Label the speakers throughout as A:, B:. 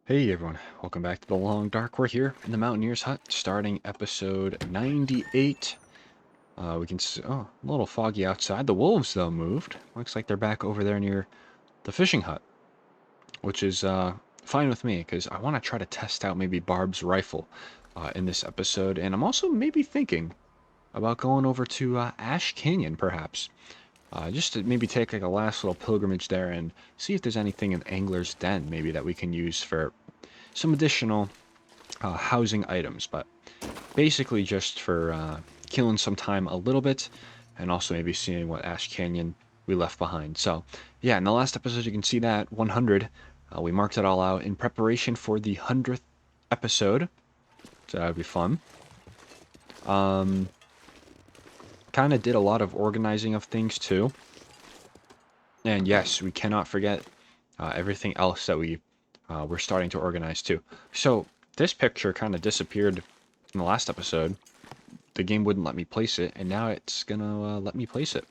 A: Hey everyone, welcome back to The Long Dark. We're here in the Mountaineer's Hut, starting episode 98. We can see, oh, a little foggy outside. The wolves, though, moved. Looks like they're back over there near the fishing hut, which is fine with me, because I want to try to test out maybe Barb's rifle in this episode. And I'm also maybe thinking about going over to Ash Canyon, perhaps. Just to maybe take like a last little pilgrimage there and see if there's anything in Angler's Den maybe that we can use for some additional housing items, but basically just for killing some time a little bit and also maybe seeing what Ash Canyon we left behind. So, yeah, in the last episode, you can see that 100. We marked it all out in preparation for the 100th episode, so that would be fun. Kind of did a lot of organizing of things too. And yes, we cannot forget everything else that we were starting to organize too. So, this picture kind of disappeared in the last episode. The game wouldn't let me place it, and now it's gonna let me place it,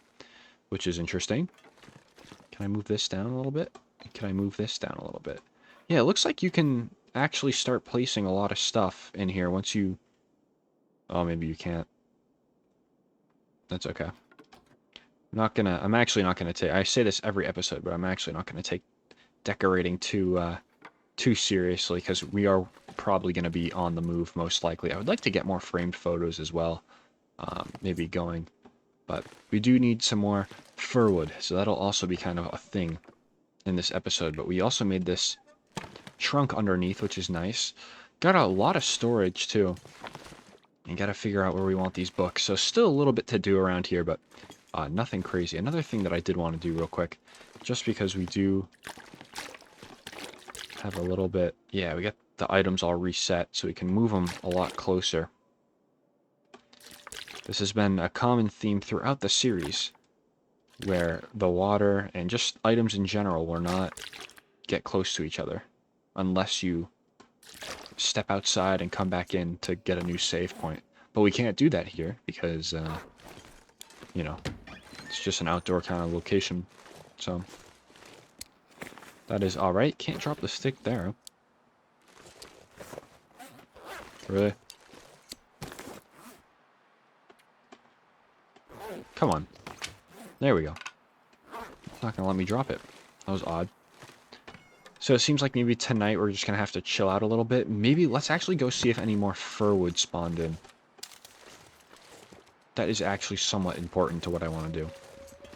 A: which is interesting. Can I move this down a little bit? Can I move this down a little bit? Yeah, it looks like you can actually start placing a lot of stuff in here once you... Oh, maybe you can't. That's okay. I'm actually not gonna take... I say this every episode, but I'm actually not gonna take decorating too seriously, because we are probably gonna be on the move, most likely. I would like to get more framed photos as well, maybe going. But we do need some more fir wood, so that'll also be kind of a thing in this episode. But we also made this trunk underneath, which is nice. Got a lot of storage, too. And got to figure out where we want these books. So still a little bit to do around here, but nothing crazy. Another thing that I did want to do real quick, just because we do have a little bit... Yeah, we got the items all reset, so we can move them a lot closer. This has been a common theme throughout the series, where the water and just items in general will not get close to each other unless you step outside and come back in to get a new save point. But we can't do that here because, you know, it's just an outdoor kind of location. So, that is alright. Can't drop the stick there. Really? Come on. There we go. Not gonna let me drop it. That was odd. So it seems like maybe tonight we're just going to have to chill out a little bit. Maybe let's actually go see if any more firwood spawned in. That is actually somewhat important to what I want to do.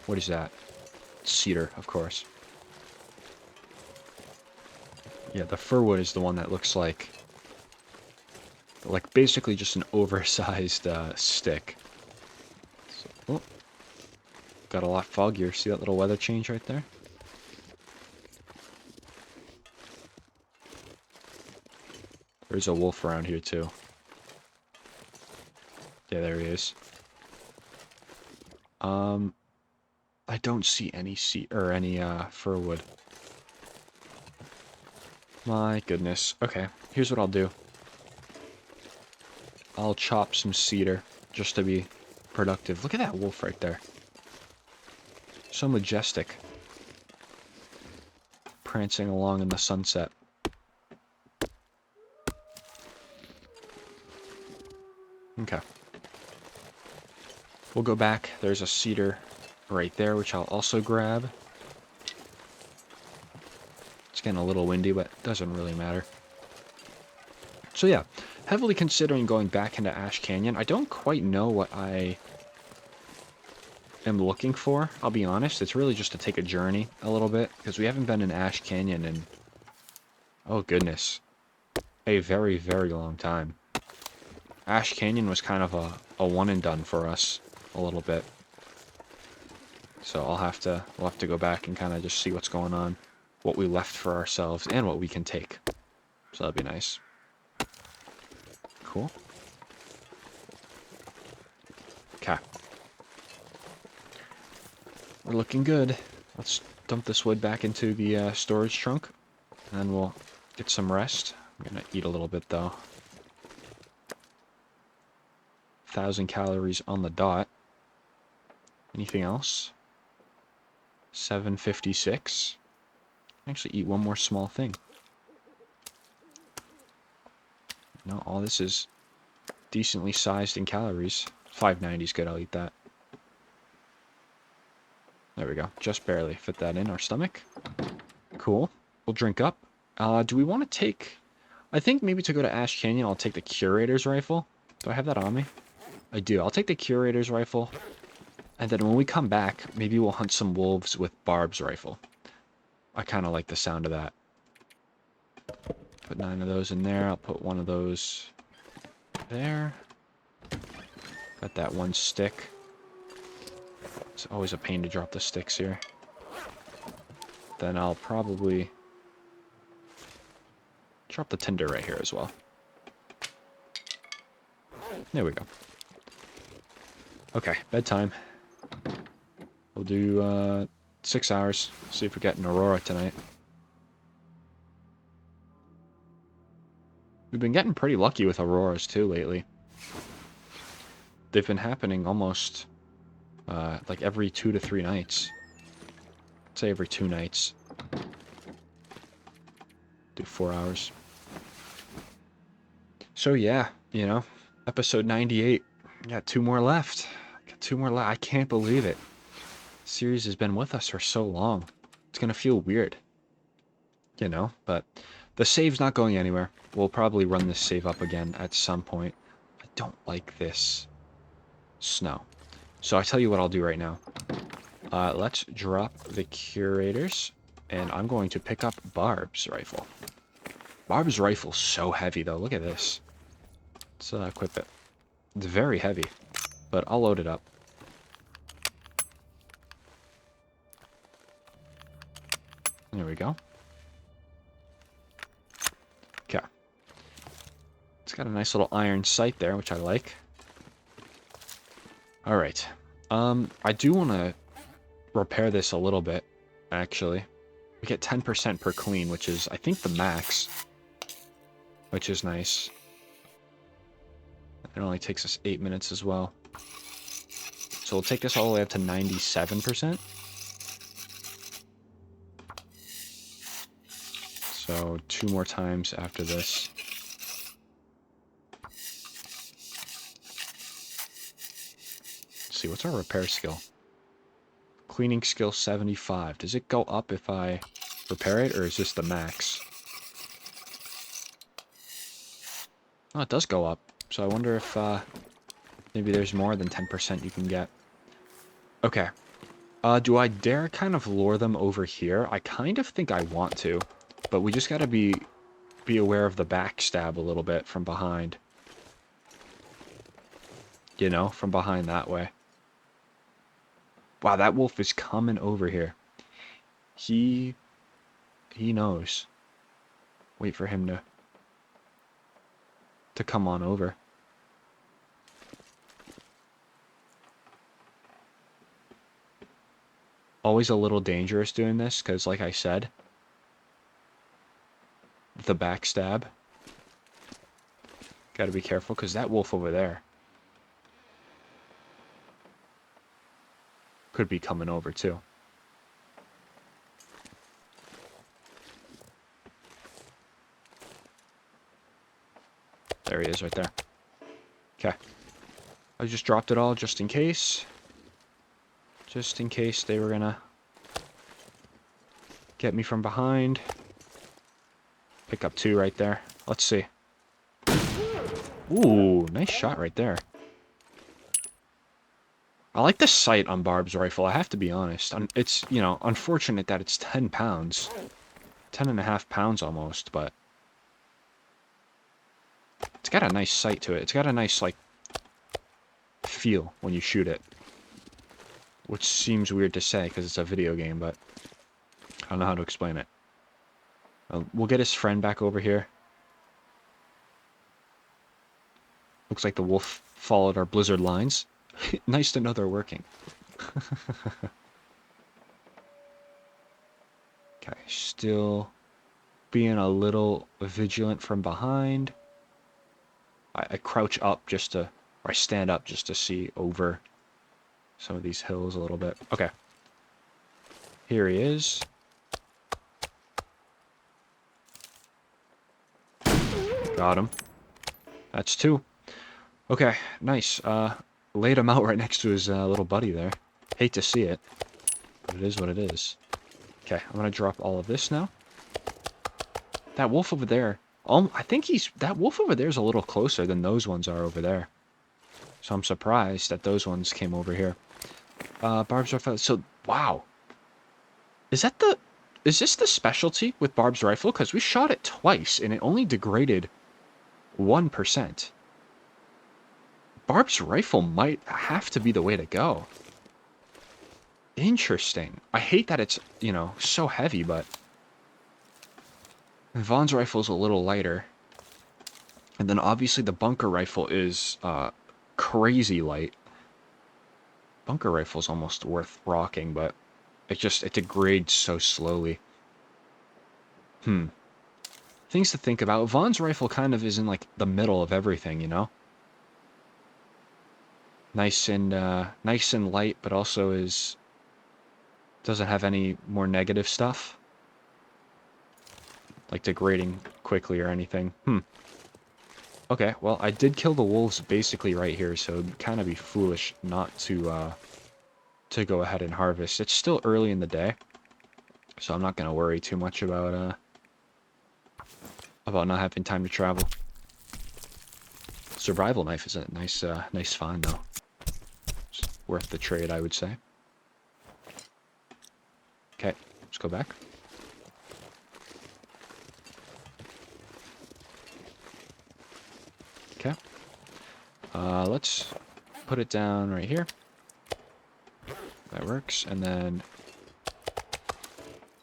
A: What is that? Cedar, of course. Yeah, the firwood is the one that looks like basically just an oversized stick. So, oh, got a lot foggier. See that little weather change right there? There's a wolf around here too. Yeah, there he is. I don't see any firwood. My goodness. Okay, here's what I'll do. I'll chop some cedar just to be productive. Look at that wolf right there. So majestic. Prancing along in the sunset. Okay. We'll go back. There's a cedar right there, which I'll also grab. It's getting a little windy, but it doesn't really matter. So yeah, heavily considering going back into Ash Canyon. I don't quite know what I am looking for, I'll be honest. It's really just to take a journey a little bit, because we haven't been in Ash Canyon in, oh goodness, a very, very long time. Ash Canyon was kind of a one and done for us a little bit. So we'll have to go back and kind of just see what's going on, what we left for ourselves, and what we can take. So that'd be nice. Cool. Okay. We're looking good. Let's dump this wood back into the storage trunk, and then we'll get some rest. I'm gonna eat a little bit though. 1,000 calories on the dot. Anything else? 756. Actually eat one more small thing. No, all this is decently sized in calories. 590 is good, I'll eat that. There we go. Just barely fit that in our stomach. Cool. We'll drink up. Do we want to take... I think maybe to go to Ash Canyon, I'll take the Curator's Rifle. Do I have that on me? I do. I'll take the Curator's Rifle. And then when we come back, maybe we'll hunt some wolves with Barb's rifle. I kind of like the sound of that. Put 9 of those in there. I'll put 1 of those there. Got that 1 stick. It's always a pain to drop the sticks here. Then I'll probably drop the tinder right here as well. There we go. Okay, bedtime. We'll do 6 hours. See if we get an aurora tonight. We've been getting pretty lucky with auroras too lately. They've been happening almost like every 2 to 3 nights. I'd say every 2 nights. Do 4 hours. So yeah, you know, episode 98. Got 2 more left. Got 2 more left. I can't believe it. The series has been with us for so long. It's gonna feel weird. You know, but the save's not going anywhere. We'll probably run this save up again at some point. I don't like this snow. So I tell you what I'll do right now. Let's drop the curators, and I'm going to pick up Barb's rifle. Barb's rifle's so heavy, though. Look at this. Let's equip it. It's very heavy, but I'll load it up. There we go. Okay. It's got a nice little iron sight there, which I like. Alright. I do want to repair this a little bit, actually. We get 10% per clean, which is, I think, the max. Which is nice. It only takes us 8 minutes as well. So we'll take this all the way up to 97%. So 2 more times after this. Let's see, what's our repair skill? Cleaning skill 75. Does it go up if I repair it, or is this the max? Oh, it does go up. So I wonder if maybe there's more than 10% you can get. Okay. Do I dare kind of lure them over here? I kind of think I want to, but we just gotta be aware of the backstab a little bit from behind. You know, from behind that way. Wow, that wolf is coming over here. He knows. Wait for him to come on over. Always a little dangerous doing this, because like I said, the backstab. Gotta be careful, because that wolf over there could be coming over too. There he is right there. Okay. I just dropped it all just in case. Just in case they were gonna get me from behind. Pick up 2 right there. Let's see. Ooh, nice shot right there. I like the sight on Barb's rifle, I have to be honest. It's, you know, unfortunate that it's 10 pounds. 10.5 pounds almost, but it's got a nice sight to it. It's got a nice, like, feel when you shoot it. Which seems weird to say because it's a video game, but I don't know how to explain it. We'll get his friend back over here. Looks like the wolf followed our blizzard lines. Nice to know they're working. Okay, still being a little vigilant from behind. I crouch up just to, or I stand up just to see over some of these hills a little bit. Okay. Here he is. Got him. That's 2. Okay, nice. Laid him out right next to his little buddy there. Hate to see it, but it is what it is. Okay, I'm gonna drop all of this now. That wolf over there, I think that wolf over there is a little closer than those ones are over there. So I'm surprised that those ones came over here. Barb's rifle. So, wow. Is this the specialty with Barb's rifle? Because we shot it twice and it only degraded 1%. Barb's rifle might have to be the way to go. Interesting. I hate that it's, you know, so heavy, but Vaughn's rifle is a little lighter. And then obviously the bunker rifle is crazy light. Bunker rifle is almost worth rocking, but it degrades so slowly. Things to think about. Vaughn's rifle kind of is in like the middle of everything, you know? Nice and light, but also doesn't have any more negative stuff. Like degrading quickly or anything. Okay, well, I did kill the wolves basically right here, so it'd kind of be foolish not to go ahead and harvest. It's still early in the day, so I'm not going to worry too much about not having time to travel. Survival knife is a nice find, though. It's worth the trade, I would say. Okay, let's go back. Okay. Let's put it down right here. That works. And then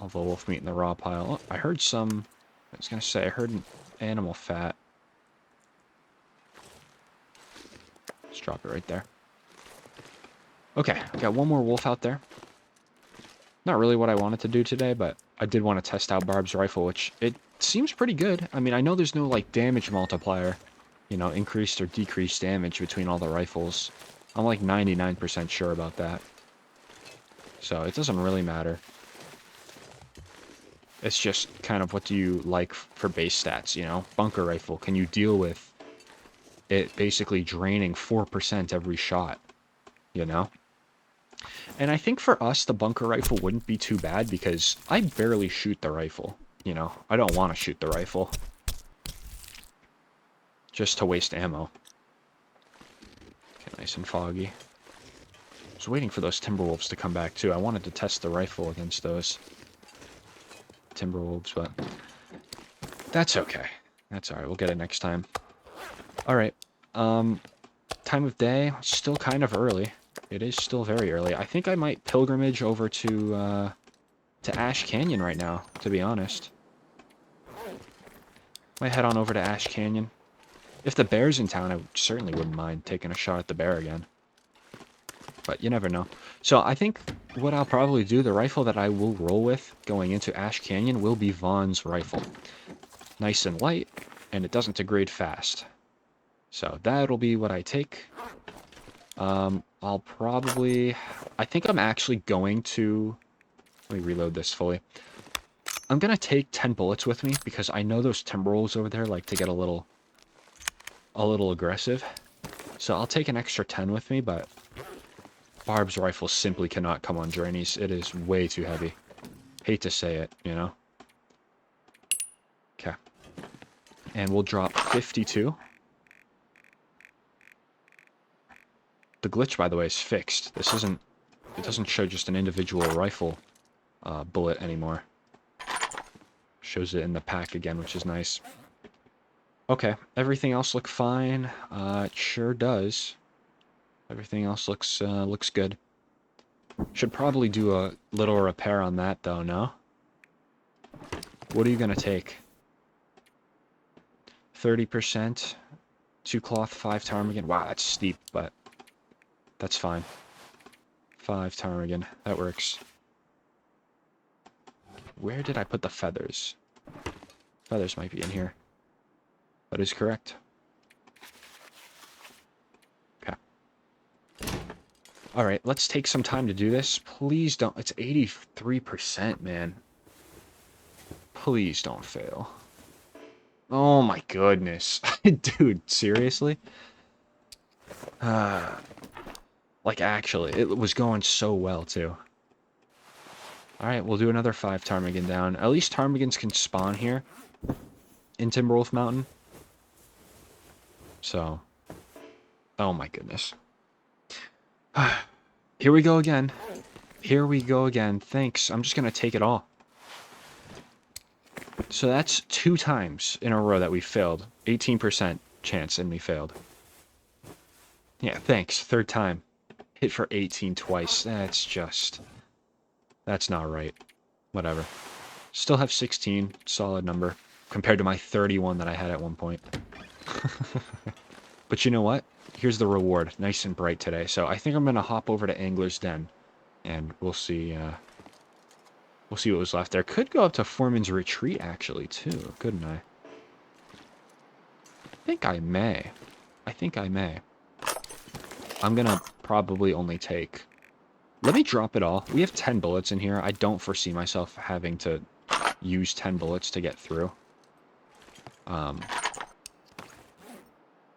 A: all the wolf meat in the raw pile. Oh, I heard some... I was going to say, I heard an animal fat. Let's drop it right there. Okay, I got one more wolf out there. Not really what I wanted to do today, but I did want to test out Barb's rifle, which it seems pretty good. I mean, I know there's no, like, damage multiplier, you know, increased or decreased damage between all the rifles. I'm, like, 99% sure about that. So, it doesn't really matter. It's just kind of what do you like for base stats, you know? Bunker rifle, can you deal with it basically draining 4% every shot, you know? And I think for us, the bunker rifle wouldn't be too bad because I barely shoot the rifle, you know? I don't want to shoot the rifle. Just to waste ammo. Okay, nice and foggy. I was waiting for those Timberwolves to come back too. I wanted to test the rifle against those Timberwolves, but that's okay. That's alright, we'll get it next time. Alright, time of day, still kind of early. It is still very early. I think I might pilgrimage over to Ash Canyon right now, to be honest. Might head on over to Ash Canyon. If the bear's in town, I certainly wouldn't mind taking a shot at the bear again. But you never know. So I think what I'll probably do, the rifle that I will roll with going into Ash Canyon will be Vaughn's rifle. Nice and light, and it doesn't degrade fast. So that'll be what I take. I'll probably... I think I'm actually going to... Let me reload this fully. I'm going to take 10 bullets with me because I know those Timberwolves over there like to get a little aggressive. So I'll take an extra 10 with me, but Barb's rifle simply cannot come on journeys. It is way too heavy. Hate to say it, you know? Okay. And we'll drop 52. The glitch, by the way, is fixed. This isn't... It doesn't show just an individual rifle bullet anymore. Shows it in the pack again, which is nice. Okay, everything else look fine. It sure does. Everything else looks good. Should probably do a little repair on that, though, no? What are you gonna take? 30%, 2 cloth, 5 ptarmigan. Wow, that's steep, but that's fine. 5 ptarmigan, that works. Where did I put the feathers? Feathers might be in here. That is correct. Okay. Alright, let's take some time to do this. Please don't... It's 83%, man. Please don't fail. Oh my goodness. Dude, seriously? Like, actually, it was going so well, too. Alright, we'll do another 5 ptarmigan down. At least ptarmigans can spawn here in Timberwolf Mountain. So, oh my goodness. Here we go again. Here we go again. Thanks. I'm just going to take it all. So that's 2 times in a row that we failed. 18% chance and we failed. Yeah, thanks. 3rd time. Hit for 18 twice. That's not right. Whatever. Still have 16. Solid number. Compared to my 31 that I had at one point. But you know what? Here's the reward. Nice and bright today. So I think I'm going to hop over to Angler's Den. And we'll see what was left there. Could go up to Foreman's Retreat, actually, too. Couldn't I? I think I may. I think I may. I'm going to probably only take... Let me drop it all. We have 10 bullets in here. I don't foresee myself having to use 10 bullets to get through.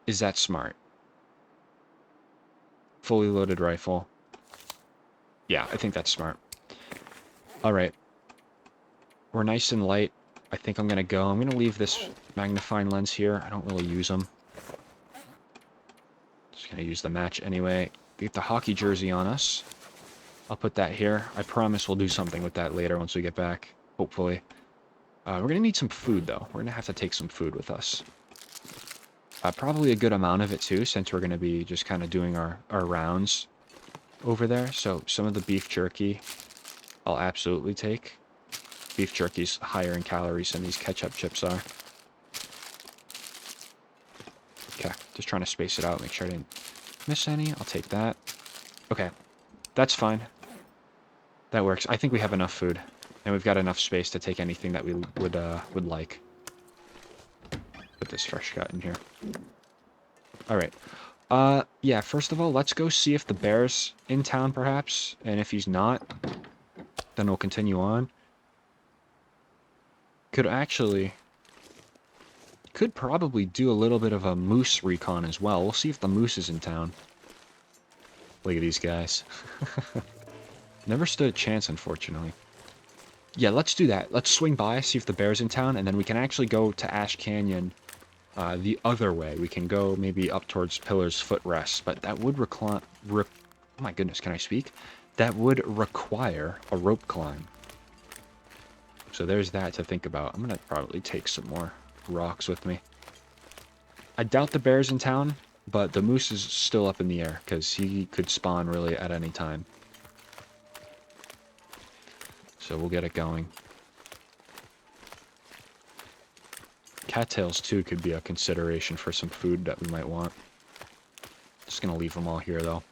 A: Is that smart? Fully loaded rifle. Yeah, I think that's smart. Alright. We're nice and light. I think I'm going to go. I'm going to leave this magnifying lens here. I don't really use them. Just going to use the match anyway. Get the hockey jersey on us. I'll put that here. I promise we'll do something with that later once we get back. Hopefully. We're going to need some food, though. We're going to have to take some food with us. Probably a good amount of it, too, since we're going to be just kind of doing our rounds over there. So some of the beef jerky I'll absolutely take. Beef jerky's higher in calories than these ketchup chips are. Okay, just trying to space it out, make sure I didn't miss any. I'll take that. Okay, that's fine. That works. I think we have enough food, and we've got enough space to take anything that we would like. Put this fresh cut in here. All right. Yeah, first of all, let's go see if the bear's in town, perhaps. And if he's not, then we'll continue on. Could probably do a little bit of a moose recon as well. We'll see if the moose is in town. Look at these guys. Never stood a chance, unfortunately. Yeah, let's do that. Let's swing by, see if the bear's in town, and then we can actually go to Ash Canyon the other way. We can go maybe up towards Pillar's Footrest, but that would oh my goodness, can I speak? That would require a rope climb. So there's that to think about. I'm going to probably take some more rocks with me. I doubt the bear's in town, but the moose is still up in the air, because he could spawn really at any time. So we'll get it going. Cattails, too, could be a consideration for some food that we might want. Just going to leave them all here, though.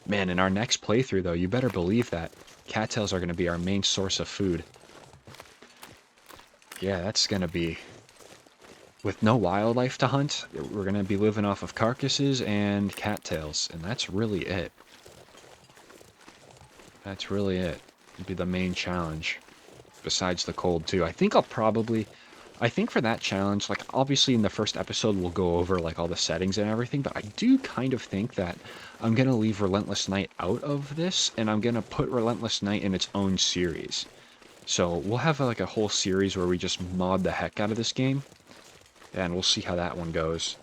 A: Man, in our next playthrough, though, you better believe that cattails are going to be our main source of food. Yeah, that's going to be... With no wildlife to hunt, we're going to be living off of carcasses and cattails, and that's really it. That's really it. It'll be the main challenge. Besides the cold, too. I think for that challenge, like, obviously in the first episode we'll go over, like, all the settings and everything, but I do kind of think that I'm going to leave Relentless Night out of this, and I'm going to put Relentless Night in its own series. So we'll have, like, a whole series where we just mod the heck out of this game, and we'll see how that one goes.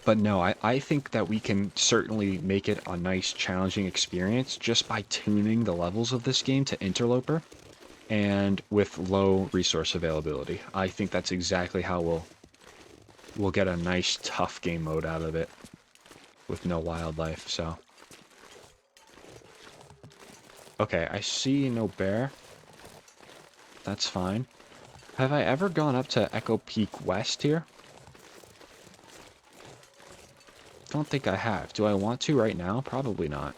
A: But no, I think that we can certainly make it a nice, challenging experience just by tuning the levels of this game to Interloper and with low resource availability. I think that's exactly how we'll get a nice, tough game mode out of it with no wildlife, so. Okay, I see no bear. That's fine. Have I ever gone up to Echo Peak West here? Don't think I have. Do I want to right now? Probably not.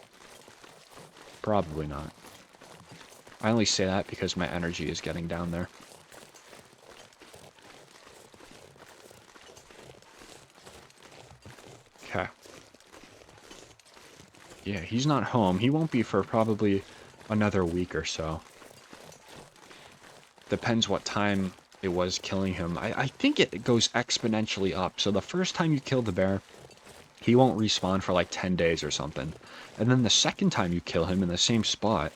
A: Probably not. I only say that because my energy is getting down there. Okay. Yeah, he's not home. He won't be for probably another week or so. Depends what time it was killing him. I think it goes exponentially up. So the first time you kill the bear, he won't respawn for like 10 days or something. And then the second time you kill him in the same spot,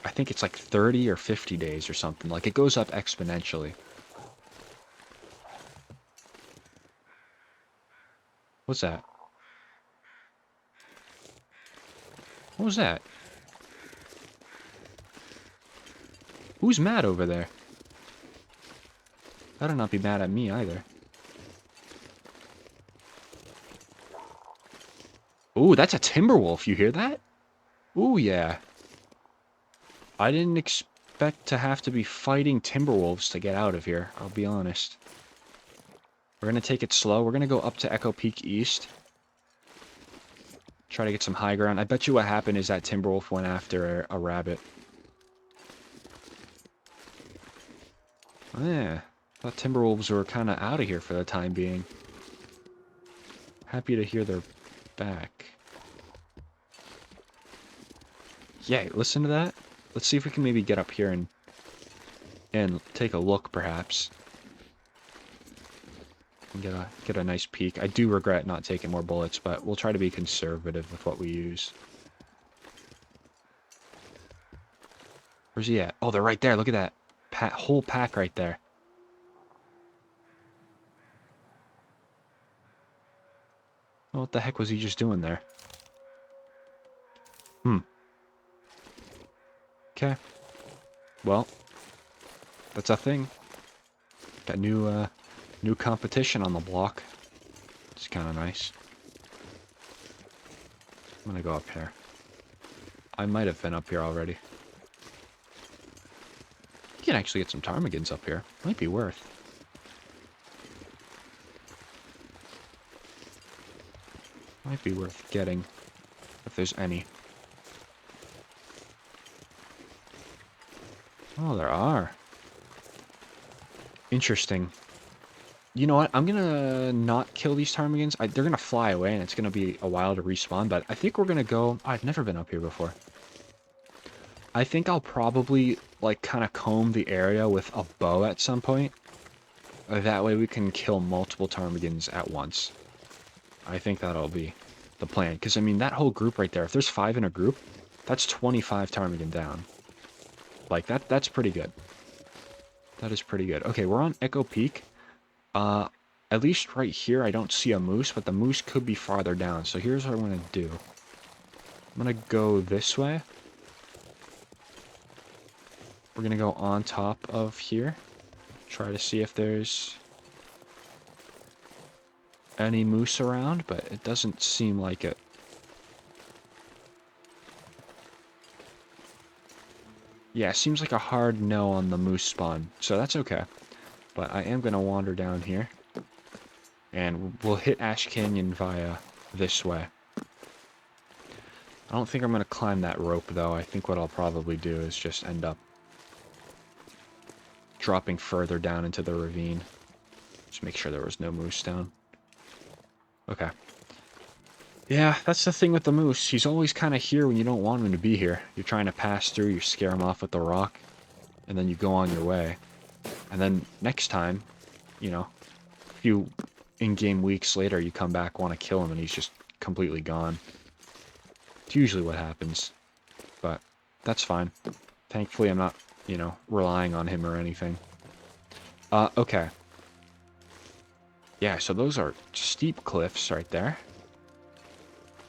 A: I think it's like 30 or 50 days or something. Like, it goes up exponentially. What's that? What was that? Who's mad over there? Better not be mad at me either. Ooh, that's a timber wolf. You hear that? Ooh, yeah. I didn't expect to have to be fighting timber wolves to get out of here, I'll be honest. We're going to take it slow. We're going to go up to Echo Peak East. Try to get some high ground. I bet you what happened is that timber wolf went after a rabbit. Yeah. Thought timber wolves were kind of out of here for the time being. Happy to hear they're back. Yeah, listen to that. Let's see if we can maybe get up here and take a look, perhaps. And get a nice peek. I do regret not taking more bullets, but we'll try to be conservative with what we use. Where's he at? Oh, they're right there. Look at that. Whole pack right there. Oh, what the heck was he just doing there? Okay. Well, that's a thing. Got new competition on the block. It's kind of nice. I'm gonna go up here. I might have been up here already. You can actually get some ptarmigans up here. Might be worth. Might be worth getting, if there's any. Oh, there are. Interesting. You know what? I'm gonna not kill these ptarmigans. They're gonna fly away, and it's gonna be a while to respawn, but I think we're gonna go... I've never been up here before. I think I'll probably, like, kind of comb the area with a bow at some point. That way we can kill multiple ptarmigans at once. I think that'll be the plan. Because, I mean, that whole group right there, if there's 5 in a group, that's 25 ptarmigan down. Like, that's pretty good. That is pretty good. Okay, we're on Echo Peak. At least right here, I don't see a moose, but the moose could be farther down. So here's what I'm going to do. I'm going to go this way. We're going to go on top of here. Try to see if there's any moose around, but it doesn't seem like it. Yeah, seems like a hard no on the moose spawn, so that's okay. But I am going to wander down here. And we'll hit Ash Canyon via this way. I don't think I'm going to climb that rope, though. I think what I'll probably do is just end up dropping further down into the ravine. Just make sure there was no moose down. Okay. Yeah, that's the thing with the moose. He's always kind of here when you don't want him to be here. You're trying to pass through, you scare him off with the rock, and then you go on your way. And then next time, you know, a few in-game weeks later, you come back, want to kill him, and he's just completely gone. It's usually what happens. But that's fine. Thankfully, I'm not, you know, relying on him or anything. Okay. Yeah, so those are steep cliffs right there.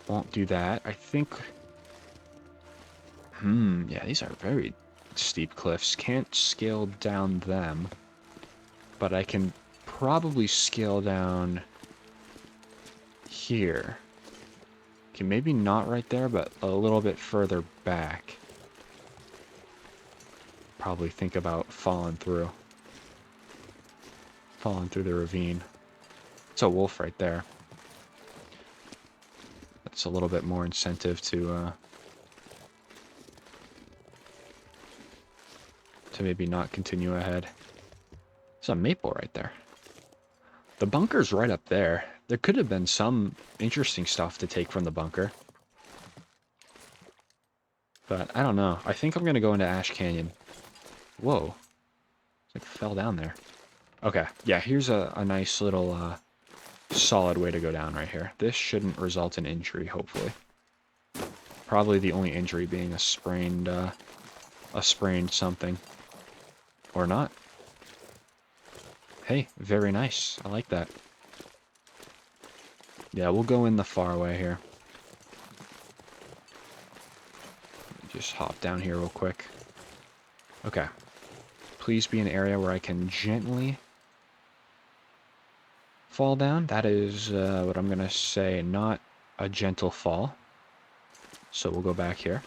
A: Won't do that. I think... yeah, these are very steep cliffs. Can't scale down them. But I can probably scale down here. Okay, maybe not right there, but a little bit further back. Probably think about falling through. Falling through the ravine. It's a wolf right there. That's a little bit more incentive to maybe not continue ahead. There's a maple right there. The bunker's right up there. There could have been some interesting stuff to take from the bunker. But I don't know. I think I'm going to go into Ash Canyon. Whoa. It's like fell down there. Okay, yeah, here's a nice little solid way to go down right here. This shouldn't result in injury, hopefully. Probably the only injury being a sprained something. Or not. Hey, very nice. I like that. Yeah, we'll go in the far way here. Just hop down here real quick. Okay. Please be an area where I can gently fall down. That is what I'm going to say, not a gentle fall. So we'll go back here.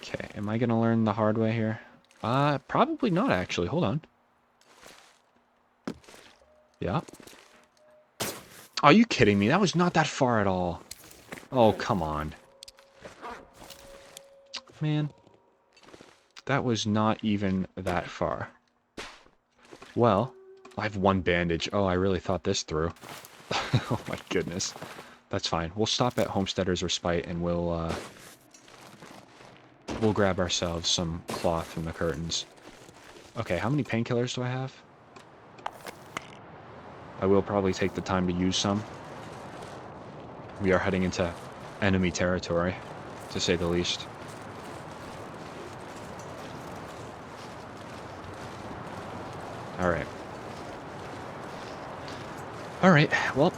A: Okay, am I going to learn the hard way here? Probably not, actually. Hold on. Yeah. Are you kidding me? That was not that far at all. Oh, come on. Man. That was not even that far. Well, I have one bandage. Oh, I really thought this through. Oh my goodness. That's fine. We'll stop at Homesteader's Respite and we'll grab ourselves some cloth from the curtains. Okay, how many painkillers do I have? I will probably take the time to use some. We are heading into enemy territory, to say the least. Alright. Alright, well,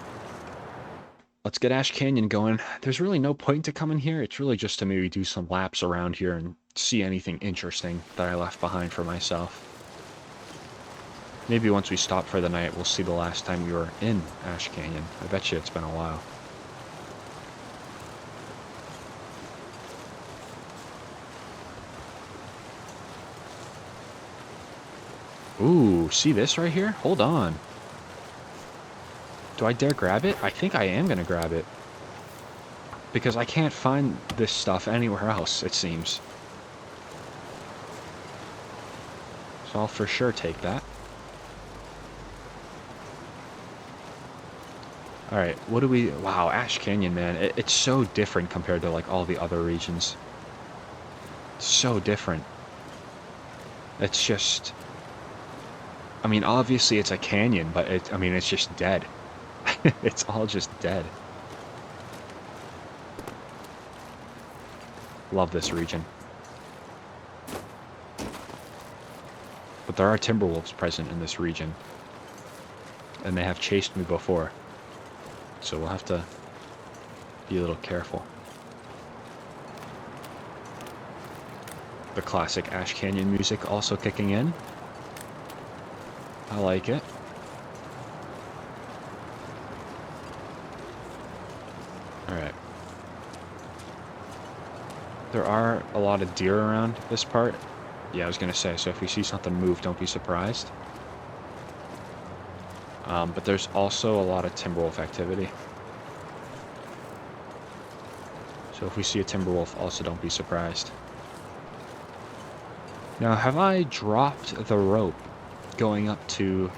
A: let's get Ash Canyon going. There's really no point to coming here. It's really just to maybe do some laps around here and see anything interesting that I left behind for myself. Maybe once we stop for the night, we'll see the last time we were in Ash Canyon. I bet you it's been a while. Ooh, see this right here? Hold on. Do I dare grab it? I think I am going to grab it. Because I can't find this stuff anywhere else, it seems. So I'll for sure take that. Alright, what do we... Wow, Ash Canyon, man. It's so different compared to, like, all the other regions. It's so different. It's just... I mean, obviously it's a canyon, but it's just dead. It's all just dead. Love this region. But there are timberwolves present in this region. And they have chased me before. So we'll have to be a little careful. The classic Ash Canyon music also kicking in. I like it. Alright. There are a lot of deer around this part. Yeah, I was going to say, so if we see something move, don't be surprised. But there's also a lot of timberwolf activity. So if we see a timberwolf, also don't be surprised. Now, have I dropped the rope going up to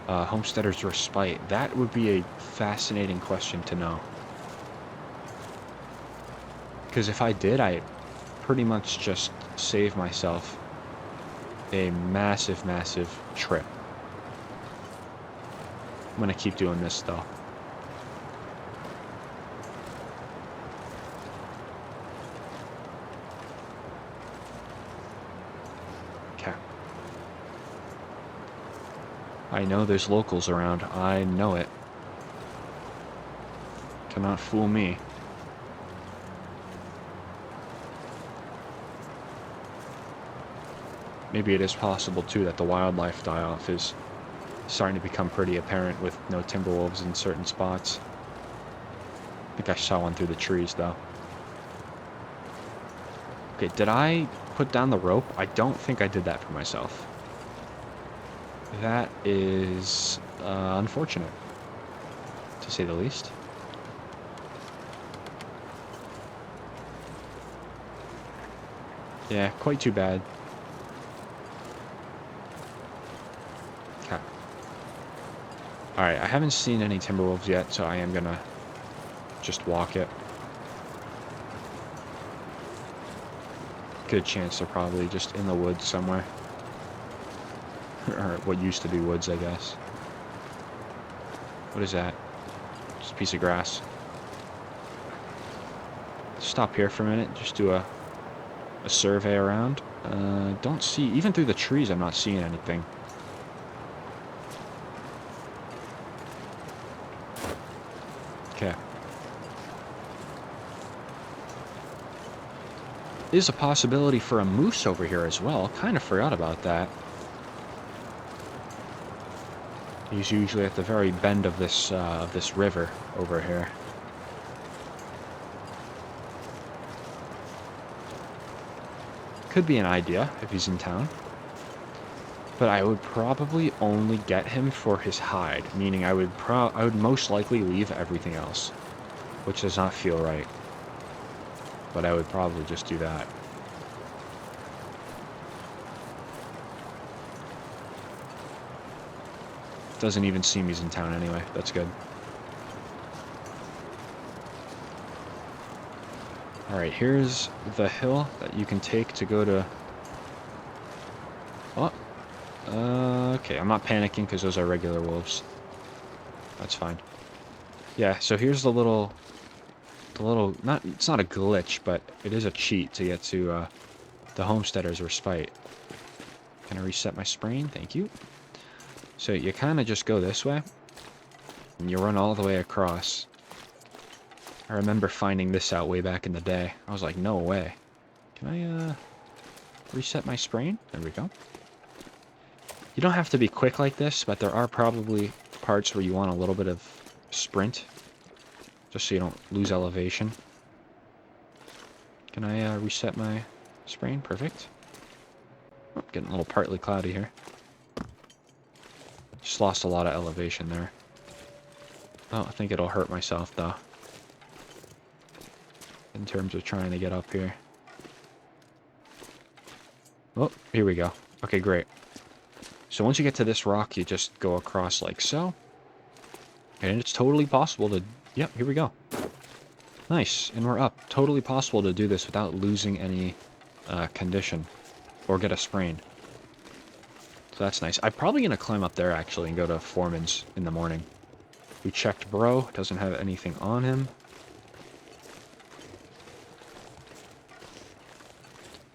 A: Homesteader's Respite? That would be a fascinating question to know. Because if I did, I pretty much just saved myself a massive, massive trip. I'm going to keep doing this, though. Okay. I know there's locals around. I know it. Cannot fool me. Maybe it is possible, too, that the wildlife die-off is starting to become pretty apparent with no timberwolves in certain spots. I think I saw one through the trees, though. Okay, did I put down the rope? I don't think I did that for myself. That is unfortunate, to say the least. Yeah, quite too bad. Okay. Alright, I haven't seen any timberwolves yet, so I am gonna just walk it. Good chance they're probably just in the woods somewhere. Or what used to be woods, I guess. What is that? Just a piece of grass. Stop here for a minute. Just do a survey around. Don't see... Even through the trees, I'm not seeing anything. Okay. Is a possibility for a moose over here as well. Kind of forgot about that. He's usually at the very bend of this river over here. Could be an idea if he's in town. But I would probably only get him for his hide, meaning I would most likely leave everything else, which does not feel right. But I would probably just do that. Doesn't even seem he's in town anyway. That's good. Alright, here's the hill that you can take to go to... Oh. Okay, I'm not panicking because those are regular wolves. That's fine. Yeah, so here's the little... it's not a glitch, but it is a cheat to get to the Homesteader's Respite. Can I reset my sprain? Thank you. So you kind of just go this way, and you run all the way across. I remember finding this out way back in the day. I was like, no way. Can I reset my sprain? There we go. You don't have to be quick like this, but there are probably parts where you want a little bit of sprint, just so you don't lose elevation. Can I reset my sprain? Perfect. Oh, getting a little partly cloudy here. Just lost a lot of elevation there. Oh, I think it'll hurt myself, though. In terms of trying to get up here. Oh, here we go. Okay, great. So once you get to this rock, you just go across like so. And it's totally possible to... Yep, here we go. Nice, and we're up. Totally possible to do this without losing any condition. Or get a sprain. So that's nice. I'm probably going to climb up there, actually, and go to Foreman's in the morning. We checked Bro. Doesn't have anything on him.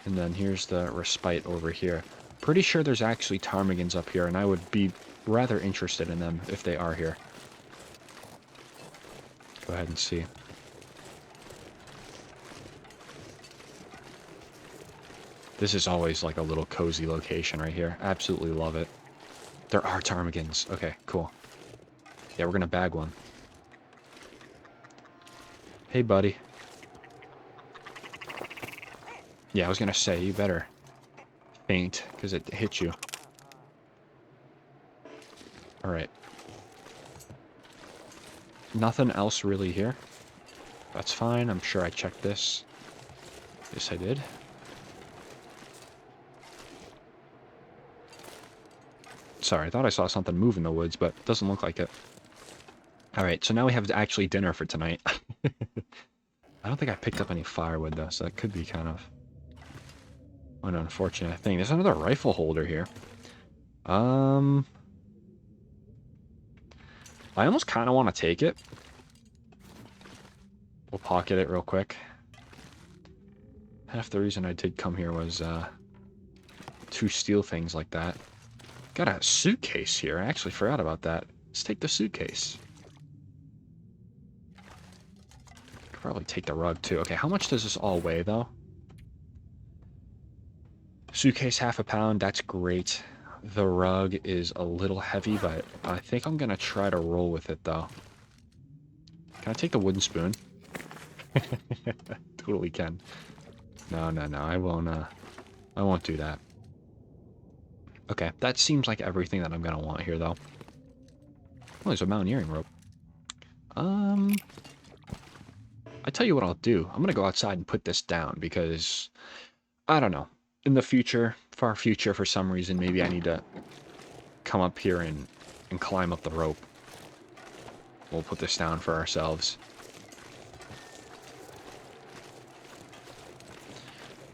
A: And then here's the Respite over here. Pretty sure there's actually ptarmigans up here, and I would be rather interested in them if they are here. Go ahead and see. This is always like a little cozy location right here. Absolutely love it. There are ptarmigans. Okay, cool. Yeah, we're gonna bag one. Hey, buddy. Yeah, I was gonna say, you better faint, because it hit you. Alright. Nothing else really here. That's fine. I'm sure I checked this. Yes, I did. Sorry, I thought I saw something move in the woods, but it doesn't look like it. Alright, so now we have actually dinner for tonight. I don't think I picked up any firewood, though, so that could be kind of an unfortunate thing. There's another rifle holder here. I almost kind of want to take it. We'll pocket it real quick. Half the reason I did come here was to steal things like that. Got a suitcase here. I actually forgot about that. Let's take the suitcase. Could probably take the rug too. Okay, how much does this all weigh though? Suitcase, half a pound. That's great. The rug is a little heavy, but I think I'm gonna try to roll with it though. Can I take the wooden spoon? Totally can. No, I won't do that. Okay, that seems like everything that I'm gonna want here though. Oh, there's a mountaineering rope. I tell you what I'll do. I'm gonna go outside and put this down because I don't know. In the future, far future, for some reason, maybe I need to come up here and climb up the rope. We'll put this down for ourselves.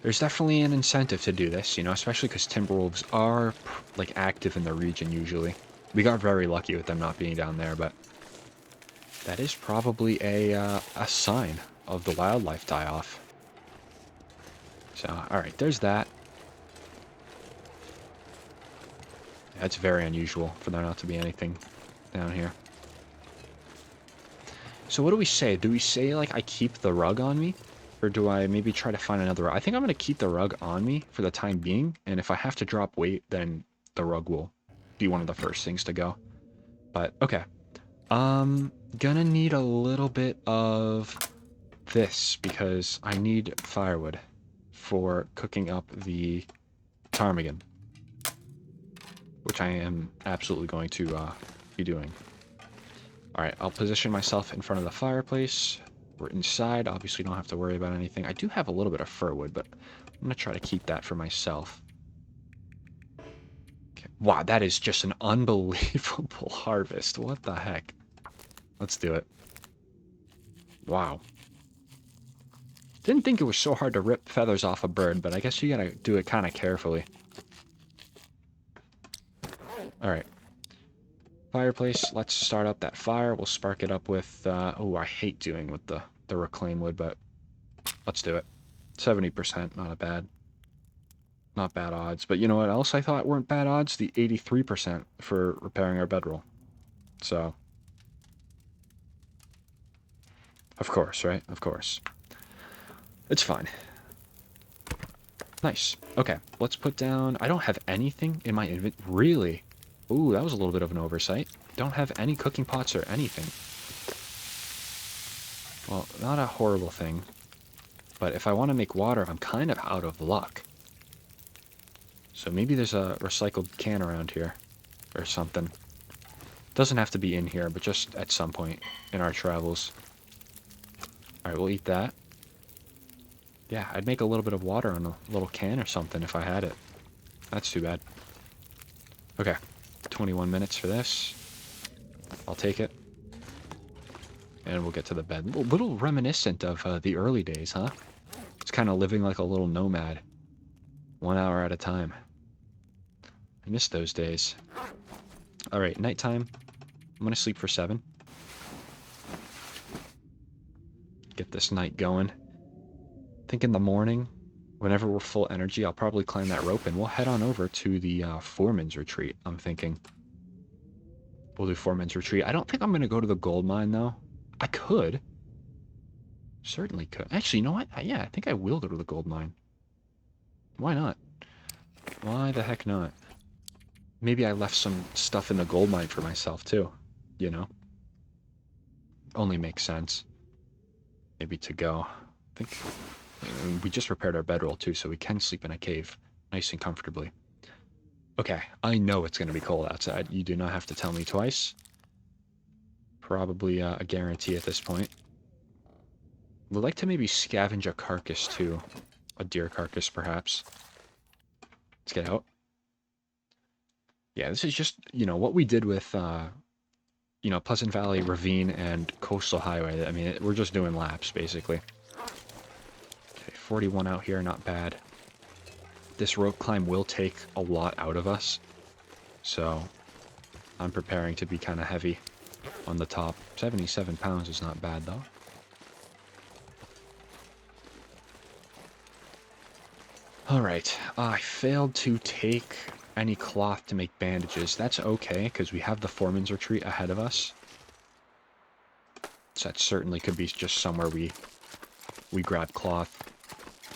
A: there's definitely an incentive to do this, you know, especially because Timberwolves are, like, active in the region usually. We got very lucky with them not being down there, but that is probably a sign of the wildlife die-off. So, alright, there's that. That's very unusual for there not to be anything down here. So what do we say? Do we say, like, I keep the rug on me? Or do I maybe try to find another rug? I think I'm going to keep the rug on me for the time being. And if I have to drop weight, then the rug will be one of the first things to go. But, okay. Gonna need a little bit of this because I need firewood for cooking up the ptarmigan, which I am absolutely going to be doing. Alright, I'll position myself in front of the fireplace. We're inside, obviously don't have to worry about anything. I do have a little bit of fir wood, but I'm going to try to keep that for myself. Okay. Wow, that is just an unbelievable harvest. What the heck? Let's do it. Wow. Didn't think it was so hard to rip feathers off a bird, but I guess you gotta do it kind of carefully. Alright. Fireplace, let's start up that fire. We'll spark it up with, oh, I hate doing with the reclaim wood, but let's do it. 70%, not bad odds. But you know what else I thought weren't bad odds? The 83% for repairing our bedroll. So, of course, right? Of course. It's fine. Nice. Okay, let's put down... I don't have anything in my inventory. Really? Ooh, that was a little bit of an oversight. Don't have any cooking pots or anything. Well, not a horrible thing. But if I want to make water, I'm kind of out of luck. So maybe there's a recycled can around here. Or something. Doesn't have to be in here, but just at some point in our travels. Alright, we'll eat that. Yeah, I'd make a little bit of water on a little can or something if I had it. That's too bad. Okay, 21 minutes for this. I'll take it. And we'll get to the bed. A little reminiscent of the early days, huh? It's kind of living like a little nomad. 1 hour at a time. I miss those days. Alright, nighttime. I'm going to sleep for 7. Get this night going. I think in the morning, whenever we're full energy, I'll probably climb that rope and we'll head on over to the Foreman's retreat, I'm thinking. We'll do Foreman's retreat. I don't think I'm going to go to the gold mine, though. I could. Certainly could. Actually, you know what? Yeah, I think I will go to the gold mine. Why not? Why the heck not? Maybe I left some stuff in the gold mine for myself, too. You know? Only makes sense. Maybe to go. I think... We just repaired our bedroll, too, so we can sleep in a cave. Nice and comfortably. Okay, I know it's going to be cold outside. You do not have to tell me twice. Probably a guarantee at this point. We'd like to maybe scavenge a carcass, too. A deer carcass, perhaps. Let's get out. Yeah, this is just, you know, what we did with, you know, Pleasant Valley, Ravine, and Coastal Highway. I mean, we're just doing laps, basically. 41 out here, not bad. This rope climb will take a lot out of us, so I'm preparing to be kind of heavy on the top. 77 pounds is not bad, though. Alright, I failed to take any cloth to make bandages. That's okay, because we have the Foreman's retreat ahead of us. So that certainly could be just somewhere we grab cloth.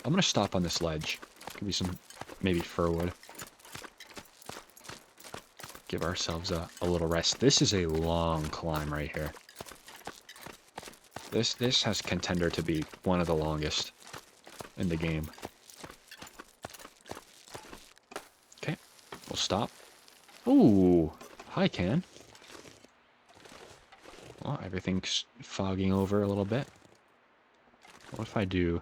A: I'm going to stop on this ledge. Could be some, maybe fir wood. Give ourselves a little rest. This is a long climb right here. This has contender to be one of the longest in the game. Okay, we'll stop. Ooh, hi, Can. Well, everything's fogging over a little bit. What if I do...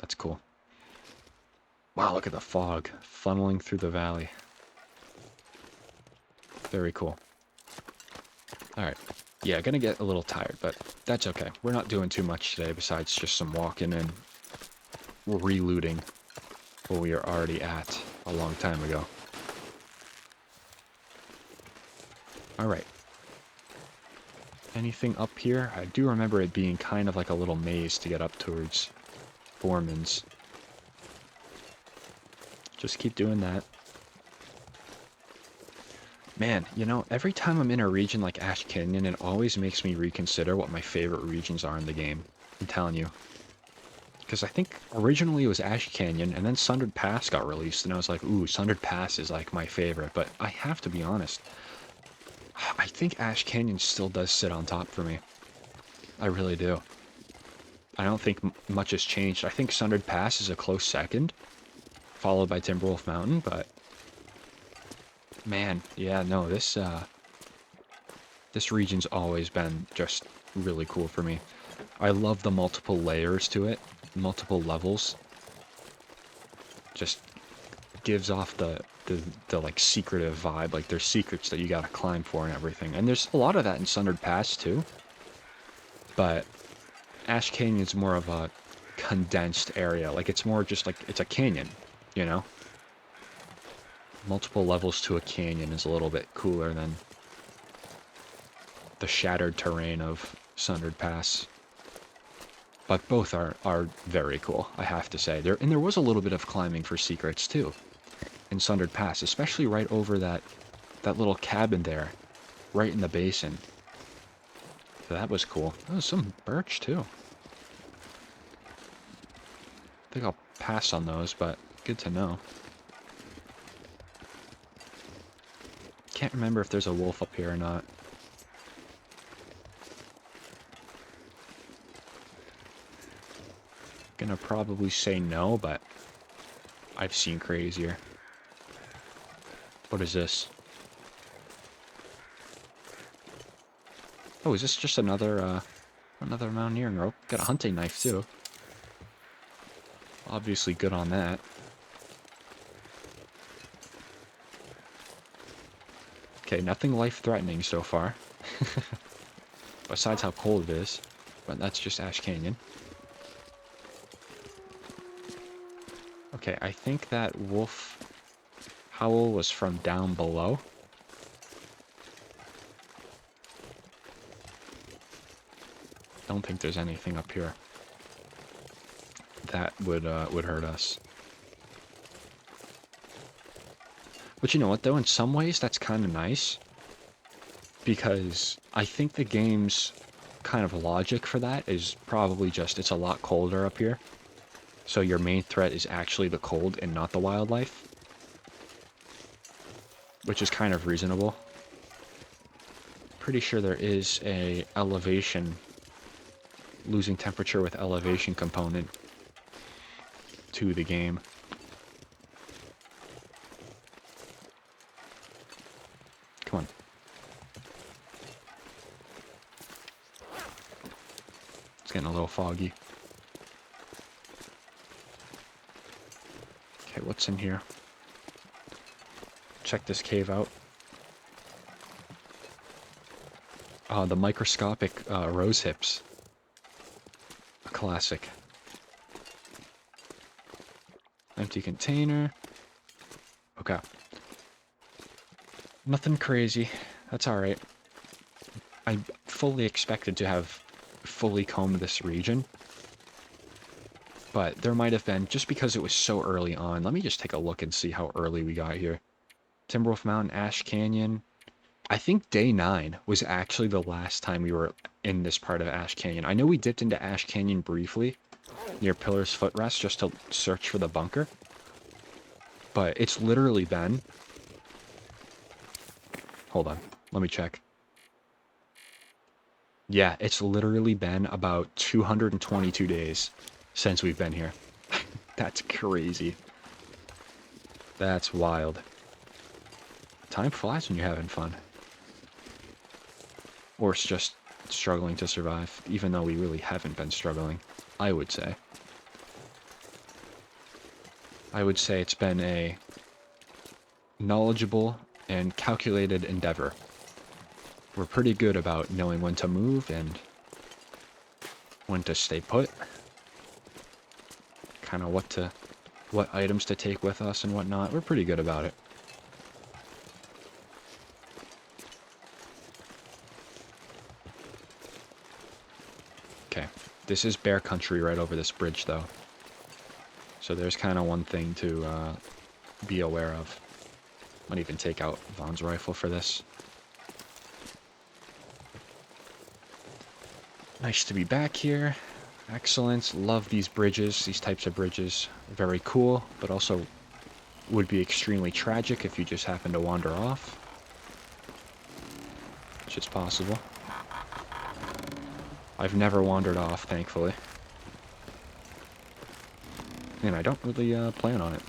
A: That's cool. Wow, look at the fog funneling through the valley. Very cool. Alright. Yeah, gonna get a little tired, but that's okay. We're not doing too much today besides just some walking and relooting where we are already at a long time ago. Alright. Anything up here? I do remember it being kind of like a little maze to get up towards Foreman's. Just keep doing that. Man, you know, every time I'm in a region like Ash Canyon, it always makes me reconsider what my favorite regions are in the game. I'm telling you. Because I think originally it was Ash Canyon, and then Sundered Pass got released, and I was like, ooh, Sundered Pass is like my favorite. But I have to be honest, I think Ash Canyon still does sit on top for me. I really do. I don't think much has changed. I think Sundered Pass is a close second, followed by Timberwolf Mountain, but man, yeah, no, this region's always been just really cool for me. I love the multiple layers to it, multiple levels. Just gives off the like secretive vibe, like there's secrets that you gotta climb for and everything. And there's a lot of that in Sundered Pass too. But Ash Canyon's more of a condensed area. Like it's more just like it's a canyon, you know? Multiple levels to a canyon is a little bit cooler than the shattered terrain of Sundered Pass. But both are very cool, I have to say. There was a little bit of climbing for secrets too in Sundered Pass, especially right over that little cabin there, right in the basin. So that was cool. There was some birch too. I think I'll pass on those, but good to know. Can't remember if there's a wolf up here or not. Gonna probably say no, but I've seen crazier. What is this? Oh, is this just another mountaineering rope? Got a hunting knife too. Obviously good on that. Okay, nothing life-threatening so far. Besides how cold it is. But that's just Ash Canyon. Okay, I think that wolf howl was from down below. Don't think there's anything up here that would hurt us. But you know what, though? In some ways, that's kind of nice. Because I think the game's kind of logic for that is probably just it's a lot colder up here. So your main threat is actually the cold and not the wildlife. Which is kind of reasonable. Pretty sure there is a elevation, losing temperature with elevation component to the game. Come on. It's getting a little foggy. Okay, what's in here? Check this cave out. The microscopic rose hips. A classic. Empty container. Okay. Nothing crazy. That's alright. I fully expected to have fully combed this region. But there might have been, just because it was so early on. Let me just take a look and see how early we got here. Timberwolf Mountain, Ash Canyon. I think day 9 was actually the last time we were in this part of Ash Canyon. I know we dipped into Ash Canyon briefly, near Pillar's Footrest, just to search for the bunker. But it's literally been... Hold on, let me check. Yeah, it's literally been about 222 days since we've been here. That's crazy. That's wild. Time flies when you're having fun. Or it's just struggling to survive, even though we really haven't been struggling, I would say. I would say it's been a knowledgeable and calculated endeavor. We're pretty good about knowing when to move and when to stay put. kind of what items to take with us and whatnot. We're pretty good about it. Okay, this is bear country right over this bridge, though. So there's kind of one thing to be aware of. Might even take out Vaughn's rifle for this. Nice to be back here. Excellent. Love these bridges, these types of bridges. Very cool, but also would be extremely tragic if you just happen to wander off. Which is possible. I've never wandered off, thankfully. And I don't really plan on it.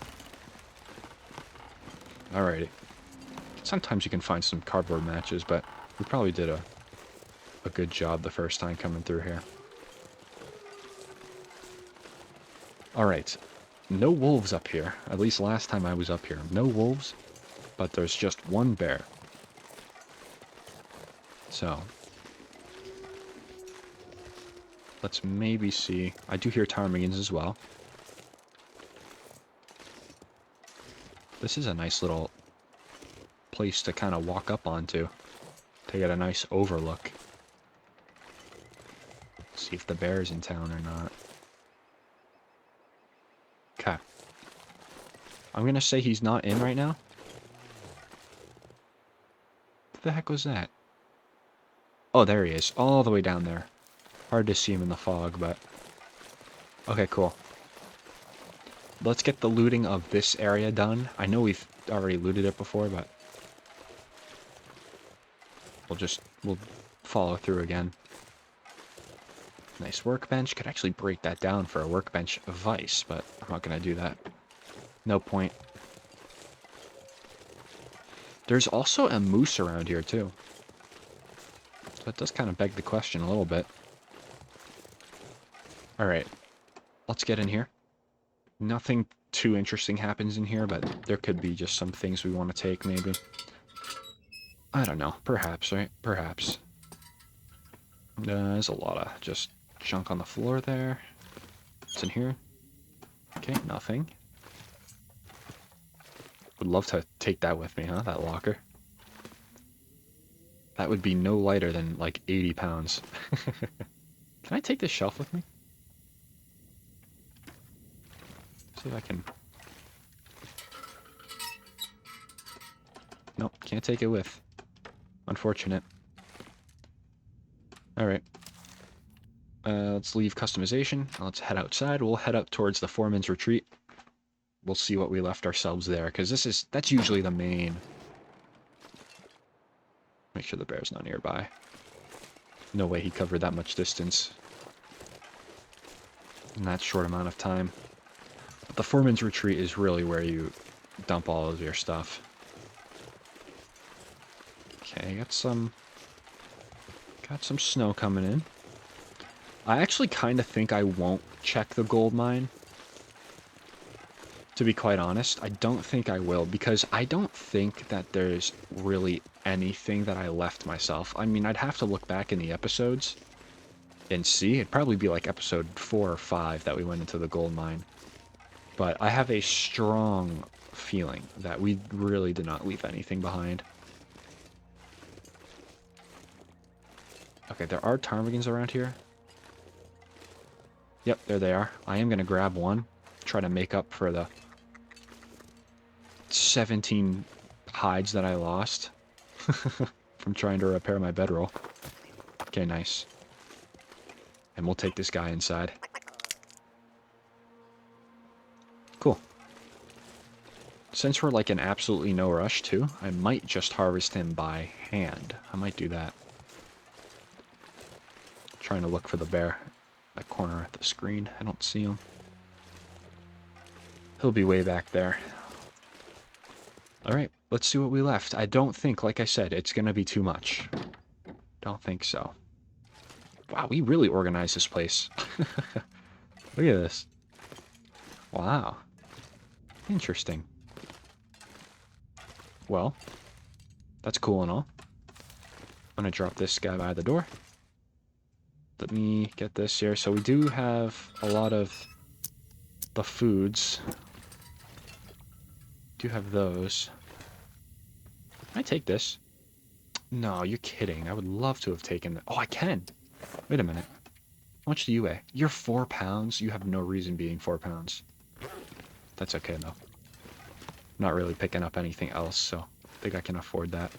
A: Alrighty. Sometimes you can find some cardboard matches, but we probably did a good job the first time coming through here. Alright. No wolves up here. At least last time I was up here. No wolves, but there's just one bear. So, let's maybe see. I do hear ptarmigans as well. This is a nice little place to kind of walk up onto to get a nice overlook. See if the bear's in town or not. Okay. I'm gonna say he's not in right now. What the heck was that? Oh, there he is. All the way down there. Hard to see him in the fog, but... Okay, cool. Let's get the looting of this area done. I know we've already looted it before, but... We'll follow through again. Nice workbench. Could actually break that down for a workbench vice, but I'm not gonna do that. No point. There's also a moose around here, too. So it does kind of beg the question a little bit. Alright. Let's get in here. Nothing too interesting happens in here, but there could be just some things we want to take, maybe. I don't know. Perhaps, right? Perhaps. There's a lot of just junk on the floor there. What's in here? Okay, nothing. Would love to take that with me, huh? That locker. That would be no lighter than, like, 80 pounds. Can I take this shelf with me? See if I can... Nope, can't take it with. Unfortunate. Alright. Let's leave customization. Let's head outside. We'll head up towards the Foreman's retreat. We'll see what we left ourselves there, because that's usually the main... Make sure the bear's not nearby. No way he covered that much distance in that short amount of time. But the Foreman's retreat is really where you dump all of your stuff. Okay, got some snow coming in. I actually kind of think I won't check the gold mine. To be quite honest, I don't think I will, because I don't think that there's really anything that I left myself. I mean, I'd have to look back in the episodes and see. It'd probably be like episode 4 or 5 that we went into the gold mine. But I have a strong feeling that we really did not leave anything behind. Okay, there are ptarmigans around here. Yep, there they are. I am going to grab one. Try to make up for the 17 hides that I lost from trying to repair my bedroll. Okay, nice. And we'll take this guy inside. Cool. Since we're like in absolutely no rush too, I might just harvest him by hand. I might do that. Trying to look for the bear. That corner at the screen. I don't see him. He'll be way back there. Alright, let's see what we left. I don't think, like I said, it's going to be too much. Don't think so. Wow, we really organized this place. Look at this. Wow. Interesting. Well, that's cool and all. I'm going to drop this guy by the door. Let me get this here. So we do have a lot of the foods. Do have those. Can I take this? No, you're kidding. I would love to have taken that. Oh, I can. Wait a minute. How much do you weigh? You're 4 pounds? You have no reason being 4 pounds. That's okay, though. Not really picking up anything else, so I think I can afford that.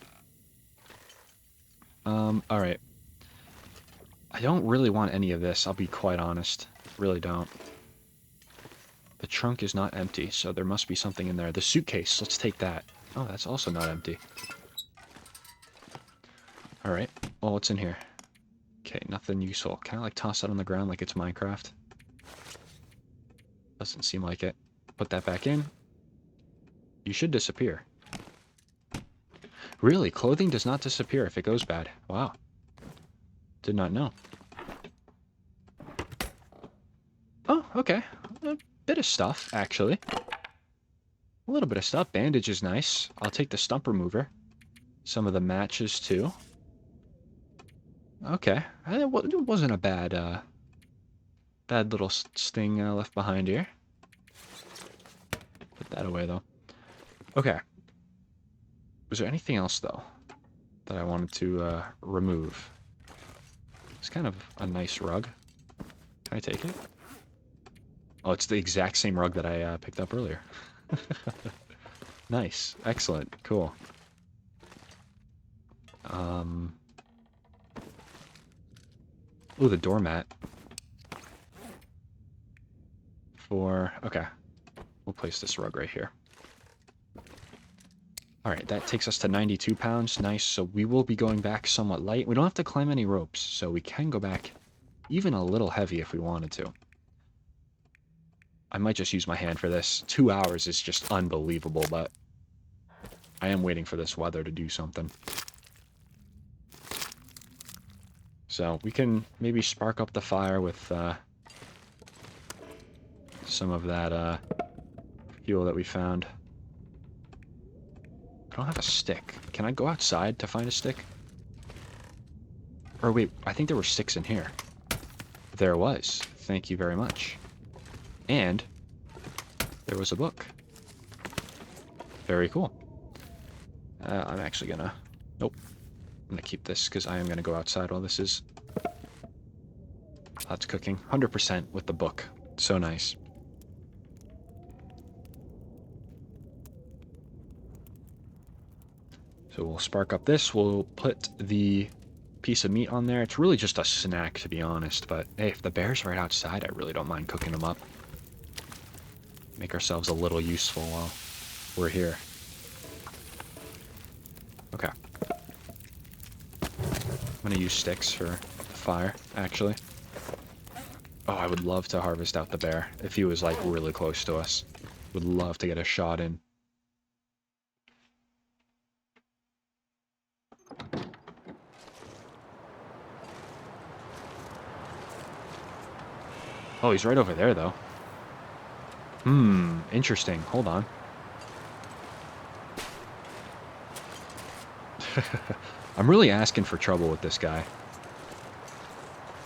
A: Alright. I don't really want any of this, I'll be quite honest. Really don't. The trunk is not empty, so there must be something in there. The suitcase, let's take that. Oh, that's also not empty. Alright, well, what's in here? Okay, nothing useful. Can I, like, toss that on the ground like it's Minecraft? Doesn't seem like it. Put that back in. You should disappear. Really? Clothing does not disappear if it goes bad. Wow. Did not know. Oh, okay. A bit of stuff, actually. A little bit of stuff. Bandage is nice. I'll take the stump remover. Some of the matches, too. Okay. It wasn't a bad, bad little sting left behind here. Put that away, though. Okay. Was there anything else, though, that I wanted to remove? It's kind of a nice rug. Can I take it? Oh, it's the exact same rug that I picked up earlier. Nice. Excellent. Cool. Ooh, the doormat. Okay. We'll place this rug right here. Alright, that takes us to 92 pounds. Nice. So we will be going back somewhat light. We don't have to climb any ropes, so we can go back even a little heavy if we wanted to. I might just use my hand for this. 2 hours is just unbelievable, but I am waiting for this weather to do something. So we can maybe spark up the fire with some of that fuel that we found. I don't have a stick. Can I go outside to find a stick? Or wait, I think there were sticks in here. There was. Thank you very much. And there was a book. Very cool. I'm actually gonna... Nope. I'm gonna keep this because I am gonna go outside while this is... That's cooking. 100% with the book. So nice. So we'll spark up this. We'll put the piece of meat on there. It's really just a snack, to be honest. But hey, if the bear's right outside, I really don't mind cooking them up. Make ourselves a little useful while we're here. Okay. I'm gonna use sticks for the fire, actually. Oh, I would love to harvest out the bear if he was, like, really close to us. Would love to get a shot in. Oh, he's right over there, though. Interesting. Hold on. I'm really asking for trouble with this guy.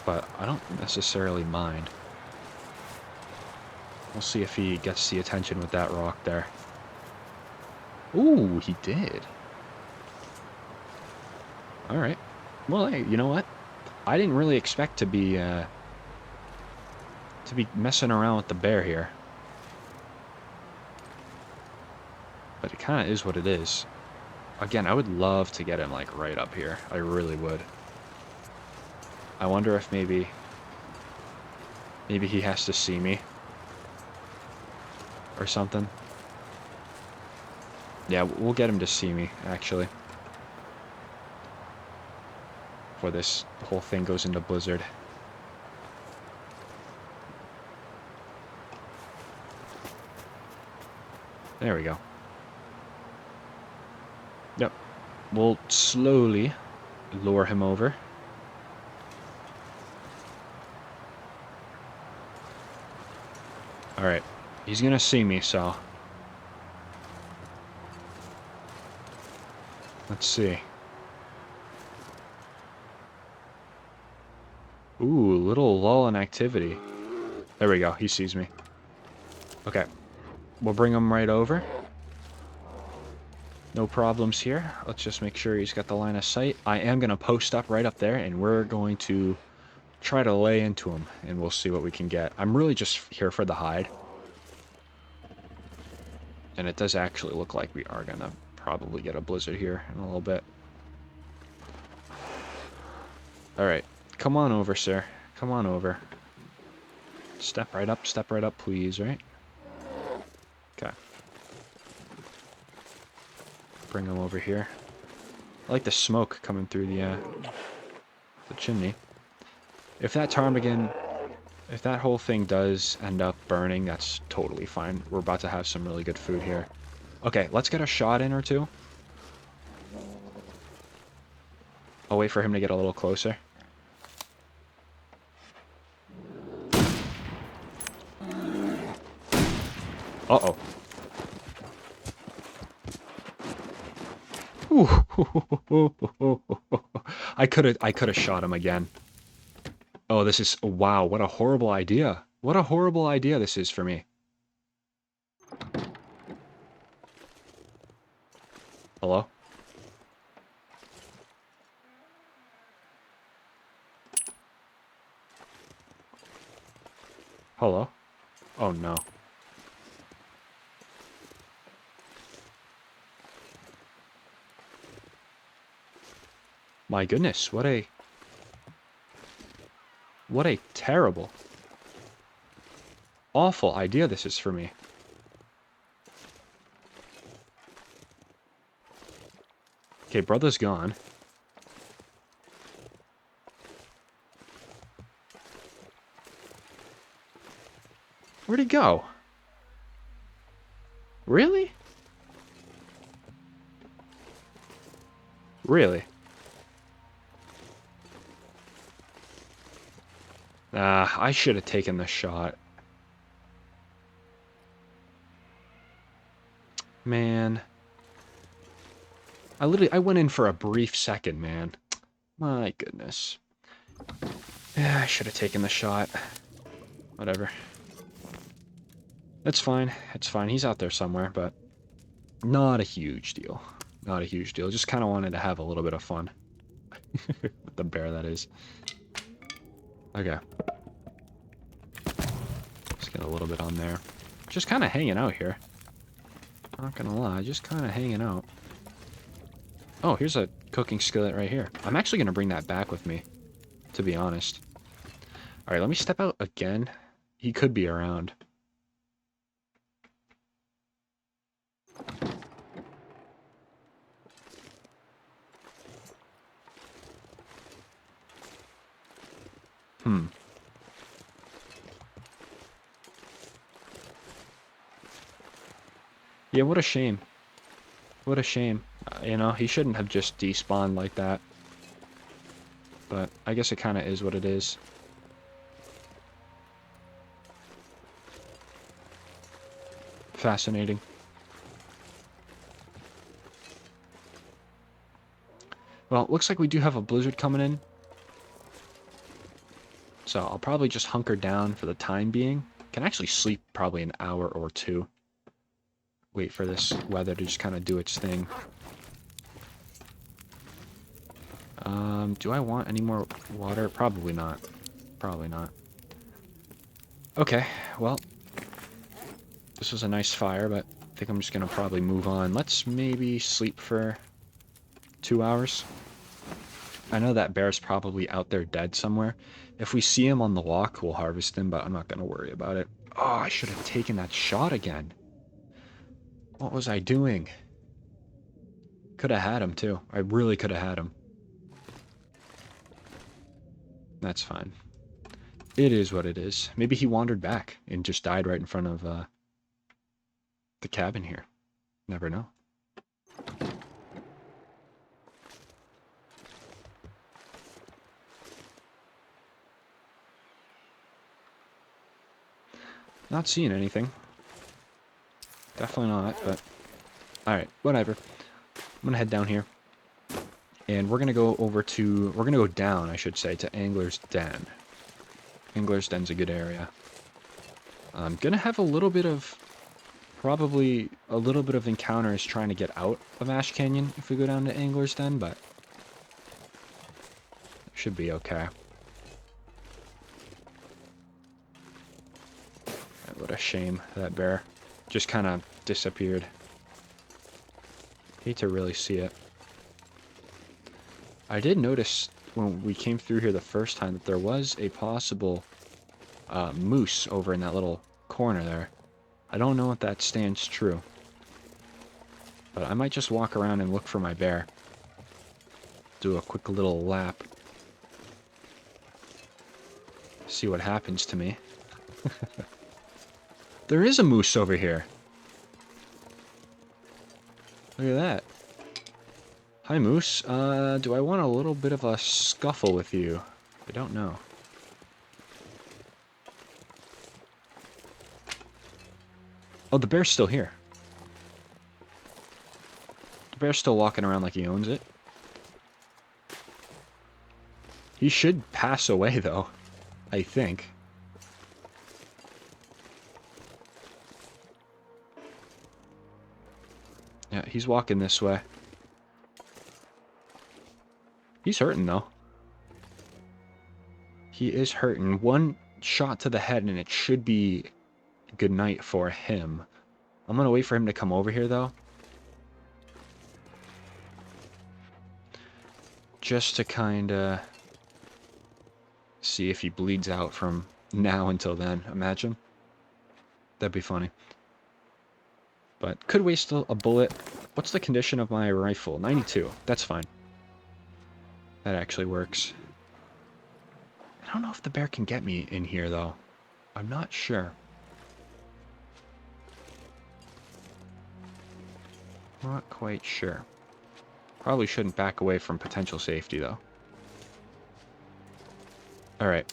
A: But I don't necessarily mind. We'll see if he gets the attention with that rock there. Ooh, he did. Alright. Well, hey, you know what? I didn't really expect to be messing around with the bear here. But it kind of is what it is. Again, I would love to get him, like, right up here. I really would. I wonder if maybe he has to see me. Or something. Yeah, we'll get him to see me, actually. Before this whole thing goes into blizzard. There we go. Yep. We'll slowly lure him over. Alright. He's gonna see me, so... Let's see. Ooh, little lull in activity. There we go. He sees me. Okay. We'll bring him right over. No problems here. Let's just make sure he's got the line of sight. I am going to post up right up there, and we're going to try to lay into him, and we'll see what we can get. I'm really just here for the hide. And it does actually look like we are going to probably get a blizzard here in a little bit. Alright. Come on over, sir. Come on over. Step right up, please, right? Okay. Bring him over here. I like the smoke coming through the chimney. If that ptarmigan, if that whole thing does end up burning, that's totally fine. We're about to have some really good food here. Okay, let's get a shot in or two. I'll wait for him to get a little closer. Uh-oh. I could have shot him again. Oh, this is, wow, what a horrible idea. What a horrible idea this is for me. Hello? Hello? Oh no. My goodness, what a terrible, awful idea this is for me. Okay, brother's gone. Where'd he go? Really? Really? I should have taken the shot. Man. I went in for a brief second, man. My goodness. Yeah, I should have taken the shot. Whatever. That's fine. It's fine. He's out there somewhere, but not a huge deal. Not a huge deal. Just kind of wanted to have a little bit of fun. With the bear, that is. Okay. Let's get a little bit on there. Just kind of hanging out here. Not gonna lie, just kind of hanging out. Oh, here's a cooking skillet right here. I'm actually gonna bring that back with me, to be honest. Alright, let me step out again. He could be around. Yeah, what a shame. What a shame. You know, he shouldn't have just despawned like that. But I guess it kind of is what it is. Fascinating. Well, it looks like we do have a blizzard coming in. So I'll probably just hunker down for the time being. Can actually sleep probably an hour or two. Wait for this weather to just kind of do its thing. Do I want any more water? Probably not. Probably not. Okay, well, this was a nice fire, but I think I'm just going to probably move on. Let's maybe sleep for 2 hours. I know that bear's probably out there dead somewhere. If we see him on the walk, we'll harvest him, but I'm not going to worry about it. Oh, I should have taken that shot again. What was I doing? Could have had him, too. I really could have had him. That's fine. It is what it is. Maybe he wandered back and just died right in front of the cabin here. Never know. Not seeing anything. Definitely not, but... Alright, whatever. I'm gonna head down here. And we're gonna go over to... We're gonna go down, I should say, to Angler's Den. Angler's Den's a good area. I'm gonna have a little bit of, probably a little bit of encounters trying to get out of Ash Canyon if we go down to Angler's Den, but it should be okay. What a shame, that bear just kind of disappeared. Hate to really see it. I did notice when we came through here the first time that there was a possible moose over in that little corner there. I don't know if that stands true, but I might just walk around and look for my bear. Do a quick little lap. See what happens to me. There is a moose over here. Look at that. Hi, moose. Do I want a little bit of a scuffle with you? I don't know. Oh, the bear's still here. The bear's still walking around like he owns it. He should pass away, though. I think. Yeah, he's walking this way. He's hurting, though. He is hurting. One shot to the head, and it should be good night for him. I'm gonna wait for him to come over here, though. Just to kinda see if he bleeds out from now until then. Imagine. That'd be funny. But could waste a bullet. What's the condition of my rifle? 92. That's fine. That actually works. I don't know if the bear can get me in here, though. I'm not sure. Not quite sure. Probably shouldn't back away from potential safety, though. Alright.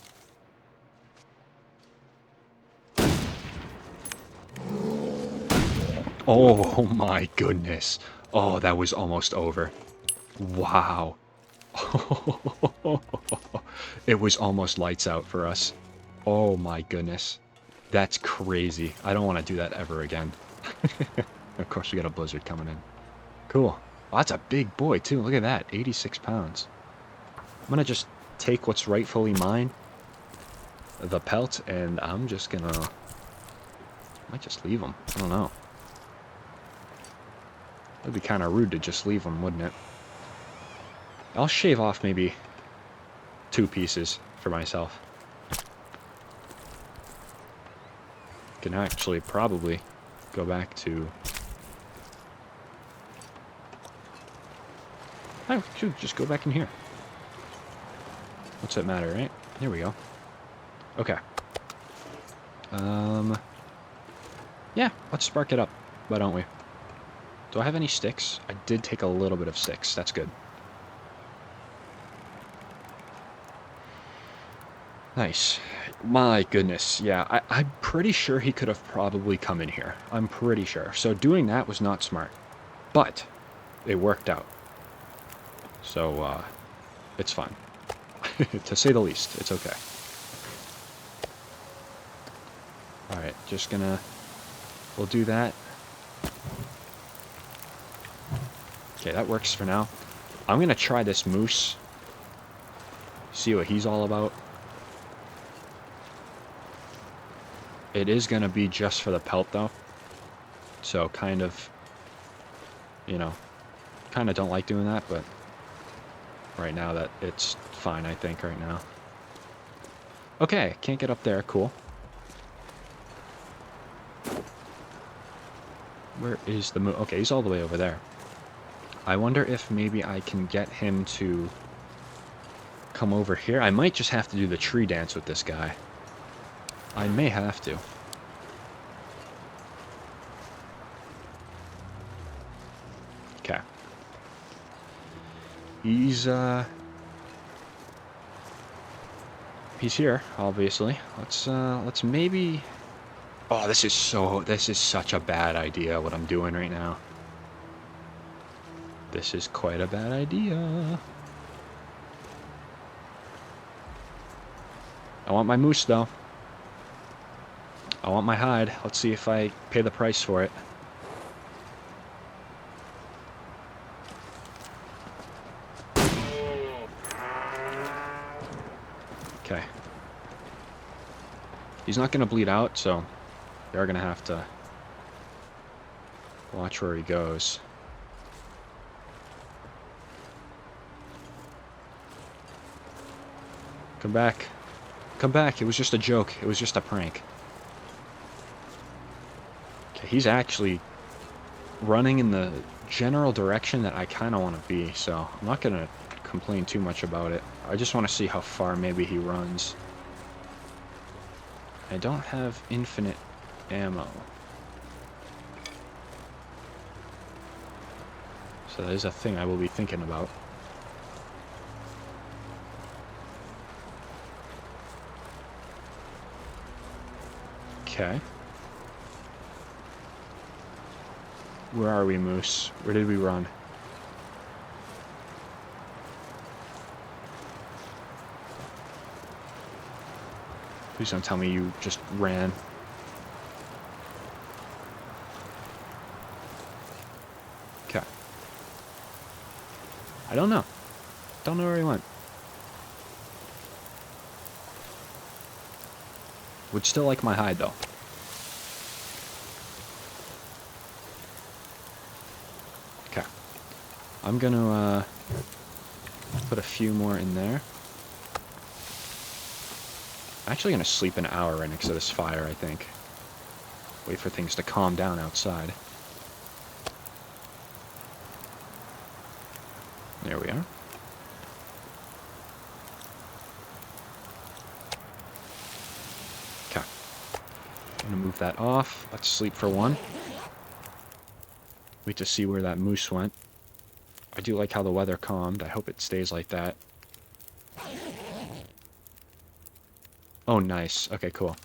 A: Oh my goodness. Oh, that was almost over. Wow. It was almost lights out for us. Oh my goodness. That's crazy. I don't want to do that ever again. Of course, we got a blizzard coming in. Cool. Oh, that's a big boy, too. Look at that. 86 pounds. I'm going to just take what's rightfully mine, the pelt, and I'm just going to... might just leave him. I don't know. It'd be kind of rude to just leave him, wouldn't it? I'll shave off maybe 2 pieces for myself. Can actually probably go back to... Oh, shoot, just go back in here. What's that matter, right? Here we go. Okay. Yeah, let's spark it up. Why don't we? Do I have any sticks? I did take a little bit of sticks. That's good. Nice. My goodness. Yeah, I'm pretty sure he could have probably come in here. I'm pretty sure. So doing that was not smart. But it worked out. So, it's fine. To say the least, it's okay. Alright, just gonna... we'll do that. Okay, that works for now. I'm gonna try this moose. See what he's all about. It is gonna be just for the pelt, though. So, kind of... you know... kind of don't like doing that, but... right now, that it's fine, I think, right now. Okay, can't get up there. Cool. Where is the moose? Okay, he's all the way over there. I wonder if maybe I can get him to come over here. I might just have to do the tree dance with this guy. I may have to. Okay. He's here, obviously. Let's maybe... oh, this is such a bad idea, what I'm doing right now. This is quite a bad idea. I want my moose, though. I want my hide. Let's see if I pay the price for it. Okay. He's not going to bleed out, so we are going to have to watch where he goes. Come back. Come back. It was just a joke. It was just a prank. Okay, he's actually running in the general direction that I kind of want to be, so I'm not going to complain too much about it. I just want to see how far maybe he runs. I don't have infinite ammo. So that is a thing I will be thinking about. Okay. Where are we, Moose? Where did we run? Please don't tell me you just ran. Okay. I don't know. Don't know where he went. Would still like my hide, though. Okay. I'm gonna, put a few more in there. I'm actually gonna sleep an hour right next to this fire, I think. Wait for things to calm down outside. There we are. Okay. I'm gonna move that off. Let's sleep for one. Wait to see where that moose went. I do like how the weather calmed. I hope it stays like that. Oh, nice. Okay, cool.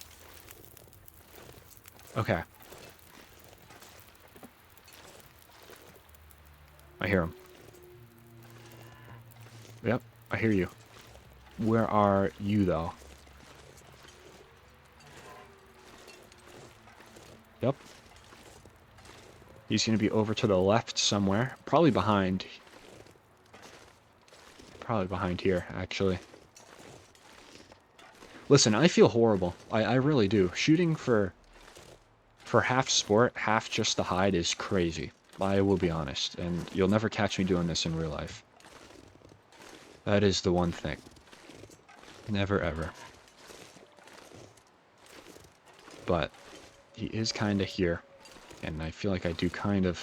A: Okay. I hear him. Yep, I hear you. Where are you, though? Yep. He's going to be over to the left somewhere. Probably behind. Probably behind here, actually. Listen, I feel horrible. I really do. Shooting for half sport, half just the hide is crazy. I will be honest. And you'll never catch me doing this in real life. That is the one thing. Never ever. But he is kind of here. And I feel like I do kind of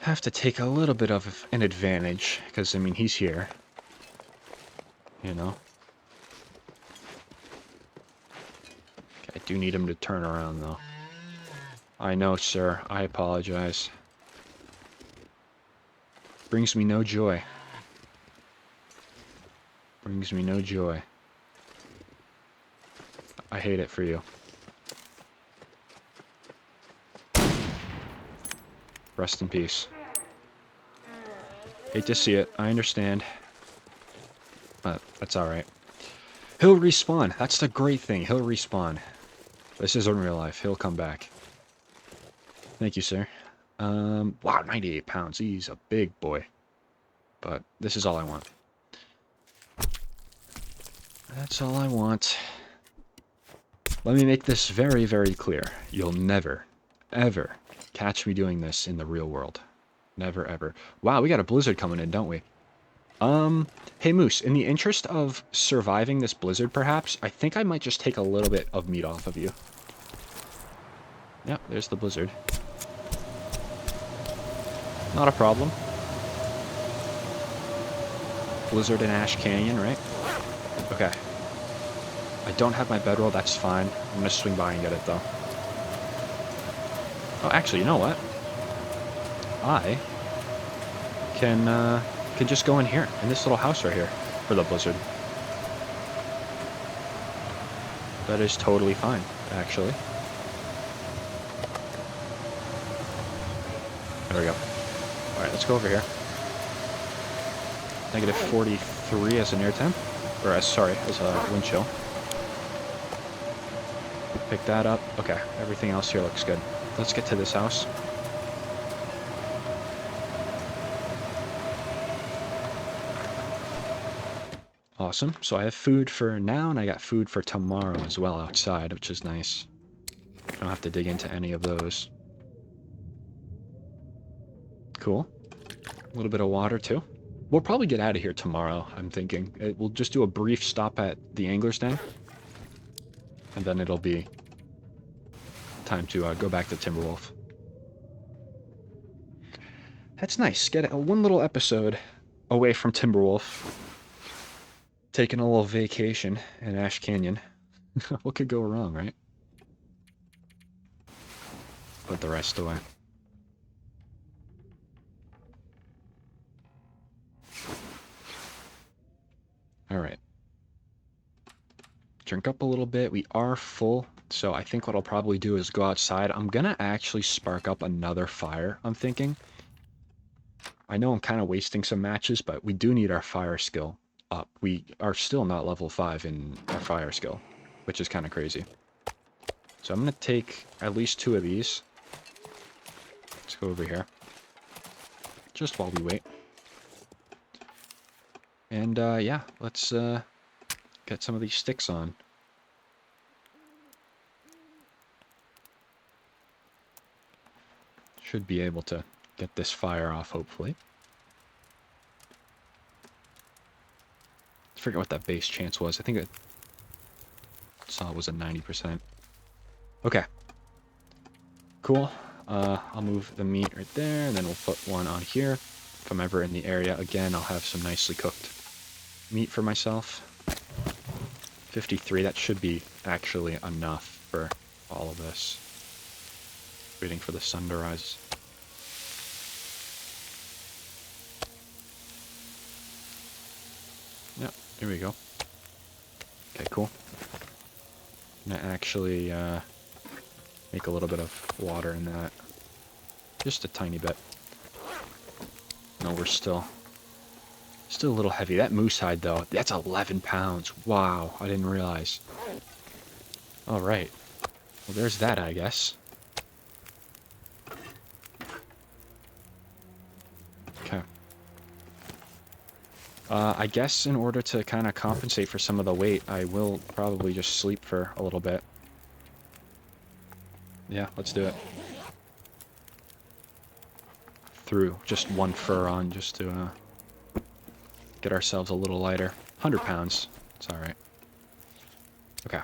A: have to take a little bit of an advantage. Because, I mean, he's here. You know? Okay, I do need him to turn around, though. I know, sir. I apologize. Brings me no joy. Brings me no joy. I hate it for you. Rest in peace. Hate to see it. I understand. But that's alright. He'll respawn. That's the great thing. He'll respawn. This isn't real life. He'll come back. Thank you, sir. Wow, 98 pounds. He's a big boy. But this is all I want. That's all I want. Let me make this very, very clear. You'll never, ever catch me doing this in the real world. Never, ever. Wow, we got a blizzard coming in, don't we? Hey, Moose, in the interest of surviving this blizzard, perhaps, I think I might just take a little bit of meat off of you. Yep, there's the blizzard. Not a problem. Blizzard in Ash Canyon, right? Okay. I don't have my bedroll, that's fine. I'm gonna swing by and get it, though. Oh, actually, you know what? I can just go in here, in this little house right here, for the blizzard. That is totally fine, actually. There we go. Alright, let's go over here. Negative 43 as an air temp. Or, sorry, as a wind chill. Pick that up. Okay, everything else here looks good. Let's get to this house. Awesome. So I have food for now, and I got food for tomorrow as well outside, which is nice. I don't have to dig into any of those. Cool. A little bit of water, too. We'll probably get out of here tomorrow, I'm thinking. We'll just do a brief stop at the Angler's Den. And then it'll be time to go back to Timberwolf. That's nice. Get one little episode away from Timberwolf. Taking a little vacation in Ash Canyon. What could go wrong, right? Put the rest away. Alright. Drink up a little bit. We are full, so I think what I'll probably do is go outside. I'm gonna actually spark up another fire, I'm thinking. I know I'm kind of wasting some matches, but we do need our fire skill up. We are still not level 5 in our fire skill, which is kind of crazy. So I'm going to take at least 2 of these. Let's go over here. Just while we wait. And yeah, let's get some of these sticks on. Should be able to get this fire off, hopefully. I forget what that base chance was. I think I saw it was a 90%. Okay. Cool. I'll move the meat right there, and then we'll put one on here. If I'm ever in the area again, I'll have some nicely cooked meat for myself. 53, that should be actually enough for all of this. Waiting for the sun to rise. Yep, here we go. Okay, cool. I'm gonna actually make a little bit of water in that. Just a tiny bit. No, we're still a little heavy. That moose hide, though, that's 11 pounds. Wow, I didn't realize. All right. Well, there's that, I guess. Okay. I guess in order to kind of compensate for some of the weight, I will probably just sleep for a little bit. Yeah, let's do it. Threw just one fur on just to get ourselves a little lighter. 100 pounds. It's alright. Okay.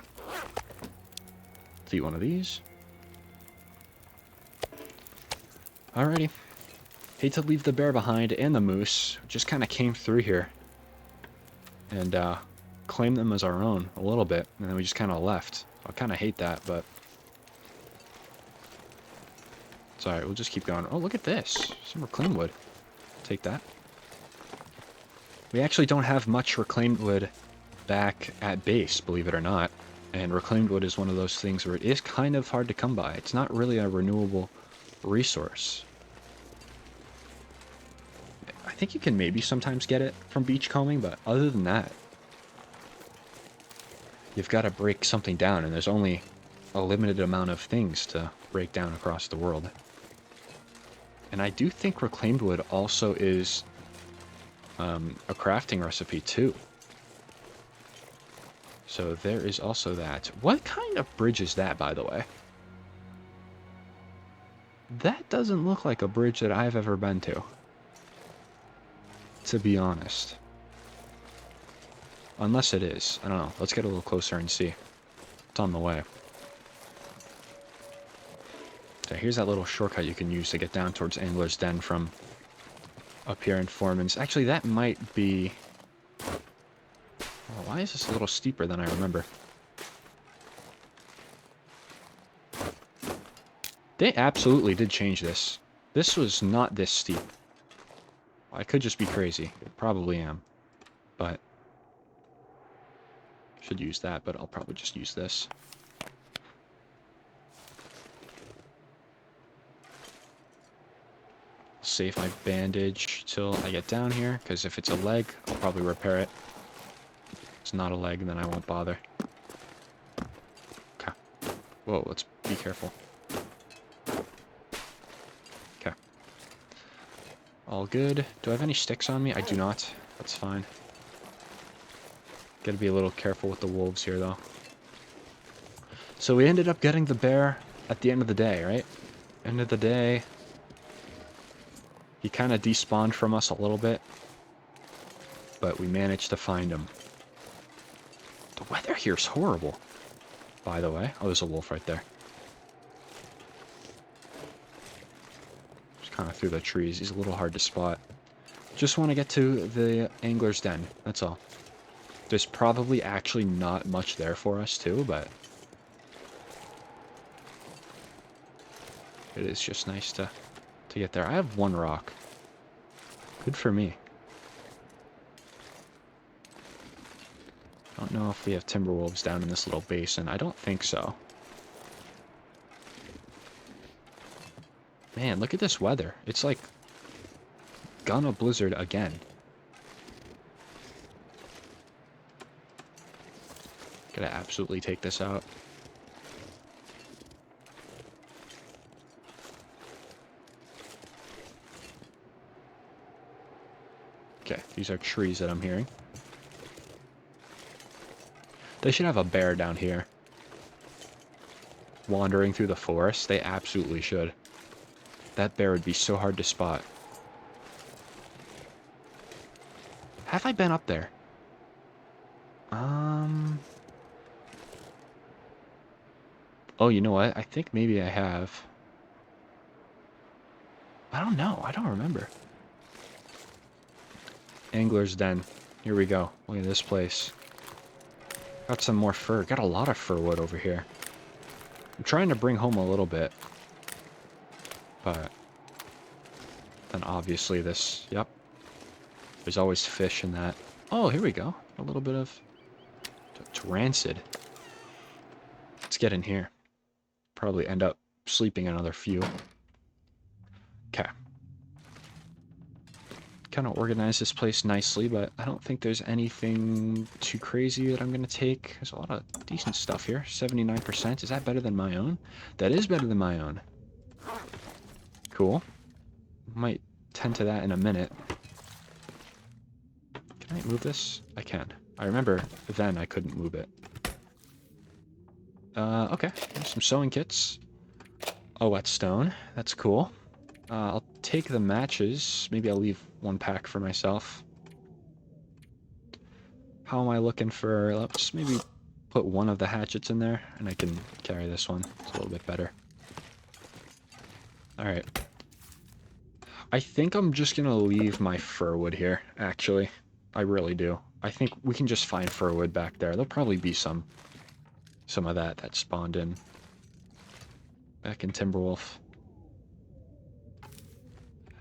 A: Let's eat one of these. Alrighty. Hate to leave the bear behind and the moose. Just kind of came through here. And claimed them as our own a little bit. And then we just kind of left. I kind of hate that, but... It's alright, we'll just keep going. Oh, look at this. Some reclaimed wood. Take that. We actually don't have much reclaimed wood back at base, believe it or not. And reclaimed wood is one of those things where it is kind of hard to come by. It's not really a renewable resource. I think you can maybe sometimes get it from beachcombing, but other than that, you've got to break something down, and there's only a limited amount of things to break down across the world. And I do think reclaimed wood also is a crafting recipe too. So there is also that. What kind of bridge is that, by the way? That doesn't look like a bridge that I've ever been to be honest. Unless it is. I don't know. Let's get a little closer and see. It's on the way. Okay, here's that little shortcut you can use to get down towards Angler's Den from up here in Foreman's. Actually, that might be... Oh, why is this a little steeper than I remember? They absolutely did change this. This was not this steep. I could just be crazy. Probably am. But... should use that, but I'll probably just use this. Save my bandage till I get down here, because if it's a leg, I'll probably repair it. If it's not a leg, then I won't bother. Okay. Whoa, let's be careful. Okay. All good. Do I have any sticks on me? I do not. That's fine. Gotta be a little careful with the wolves here, though. So we ended up getting the bear at the end of the day, right? End of the day. He kind of despawned from us a little bit. But we managed to find him. The weather here is horrible, by the way. Oh, there's a wolf right there. Just kind of through the trees. He's a little hard to spot. Just want to get to the angler's den. That's all. There's probably actually not much there for us, too, but it is just nice to get there. I have one rock. Good for me. I don't know if we have timber wolves down in this little basin. I don't think so. Man, look at this weather. It's like gonna blizzard again. Gotta absolutely take this out. Okay, these are trees that I'm hearing. They should have a bear down here. Wandering through the forest. They absolutely should. That bear would be so hard to spot. Have I been up there? Oh, you know what? I think maybe I have. I don't know. I don't remember. Angler's Den. Here we go. Look at this place. Got some more fur. Got a lot of fir wood over here. I'm trying to bring home a little bit. But then obviously this... Yep. There's always fish in that. Oh, here we go. A little bit of... It's rancid. Let's get in here. Probably end up sleeping another few. Okay. Kind of organize this place nicely, but I don't think there's anything too crazy that I'm going to take. There's a lot of decent stuff here. 79%. Is that better than my own? That is better than my own. Cool. Might tend to that in a minute. Can I move this? I can. I remember then I couldn't move it. Okay. There's some sewing kits. A whetstone. That's cool. I'll take the matches. Maybe I'll leave one pack for myself. How am I looking for... Let's maybe put one of the hatchets in there, and I can carry this one. It's a little bit better. Alright. I think I'm just going to leave my fir wood here, actually. I really do. I think we can just find fir wood back there. There'll probably be some of that spawned in. Back in Timberwolf.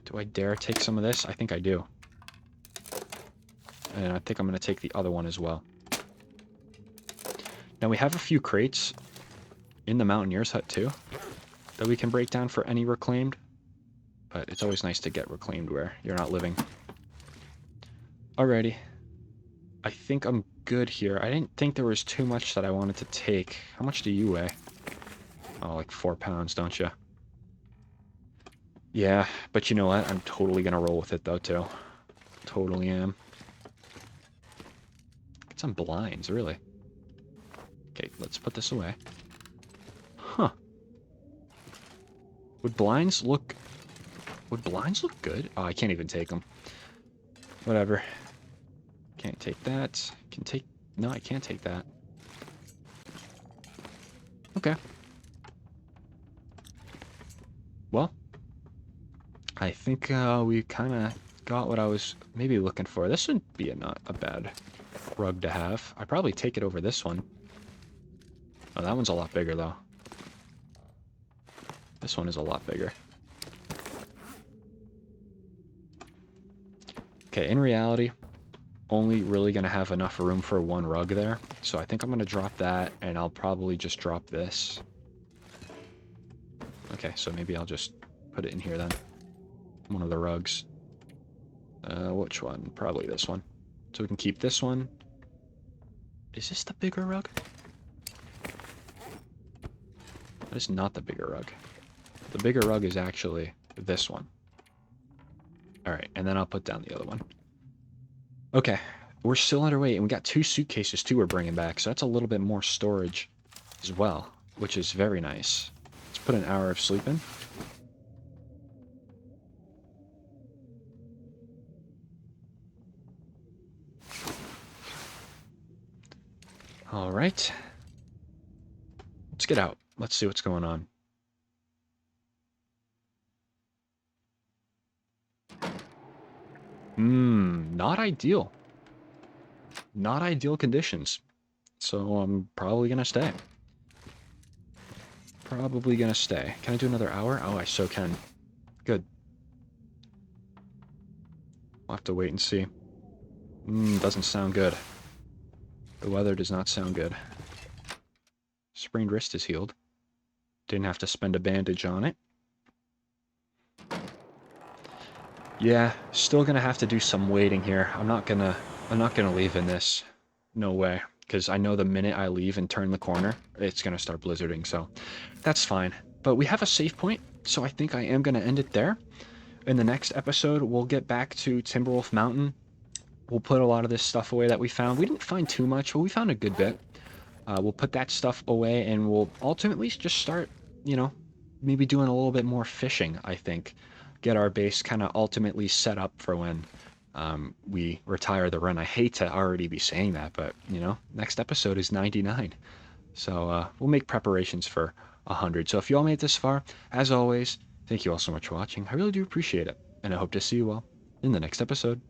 A: Do I dare take some of this? I think I do. And I think I'm going to take the other one as well. Now we have a few crates in the Mountaineer's hut too that we can break down for any reclaimed. But it's always nice to get reclaimed where you're not living. Alrighty. I think I'm good here. I didn't think there was too much that I wanted to take. How much do you weigh? Oh, like 4 pounds, don't you? Yeah, but you know what? I'm totally gonna roll with it though, too. Totally am. Get some blinds, really. Okay, let's put this away. Huh. Would blinds look good? Oh, I can't even take them. Whatever. Can't take that. Can take... No, I can't take that. Okay. Well, I think we kind of got what I was maybe looking for. This would be not a bad rug to have. I'd probably take it over this one. Oh, that one's a lot bigger, though. This one is a lot bigger. Okay, in reality, only really going to have enough room for one rug there. So I think I'm going to drop that, and I'll probably just drop this. Okay, so maybe I'll just put it in here then. One of the rugs. Which one? Probably this one. So we can keep this one. Is this the bigger rug? That is not the bigger rug. The bigger rug is actually this one. Alright, and then I'll put down the other one. Okay, we're still underway, and we got 2 suitcases too we're bringing back, so that's a little bit more storage as well, which is very nice. Let's put an hour of sleep in. Alright. Let's get out. Let's see what's going on. Not ideal. Not ideal conditions. So I'm probably gonna stay. Probably gonna stay. Can I do another hour? Oh, I so can. Good. I'll have to wait and see. Doesn't sound good. The weather does not sound good. Sprained wrist is healed. Didn't have to spend a bandage on it. Yeah, still gonna have to do some waiting here. I'm not gonna leave in this. No way. Because I know the minute I leave and turn the corner, it's gonna start blizzarding, so that's fine. But we have a save point, so I think I am gonna end it there. In the next episode, we'll get back to Timberwolf Mountain. We'll put a lot of this stuff away that we found. We didn't find too much, but we found a good bit. We'll put that stuff away, and we'll ultimately just start, you know, maybe doing a little bit more fishing, I think. Get our base kind of ultimately set up for when we retire the run. I hate to already be saying that, but, you know, next episode is 99. So we'll make preparations for 100. So if you all made it this far, as always, thank you all so much for watching. I really do appreciate it, and I hope to see you all in the next episode.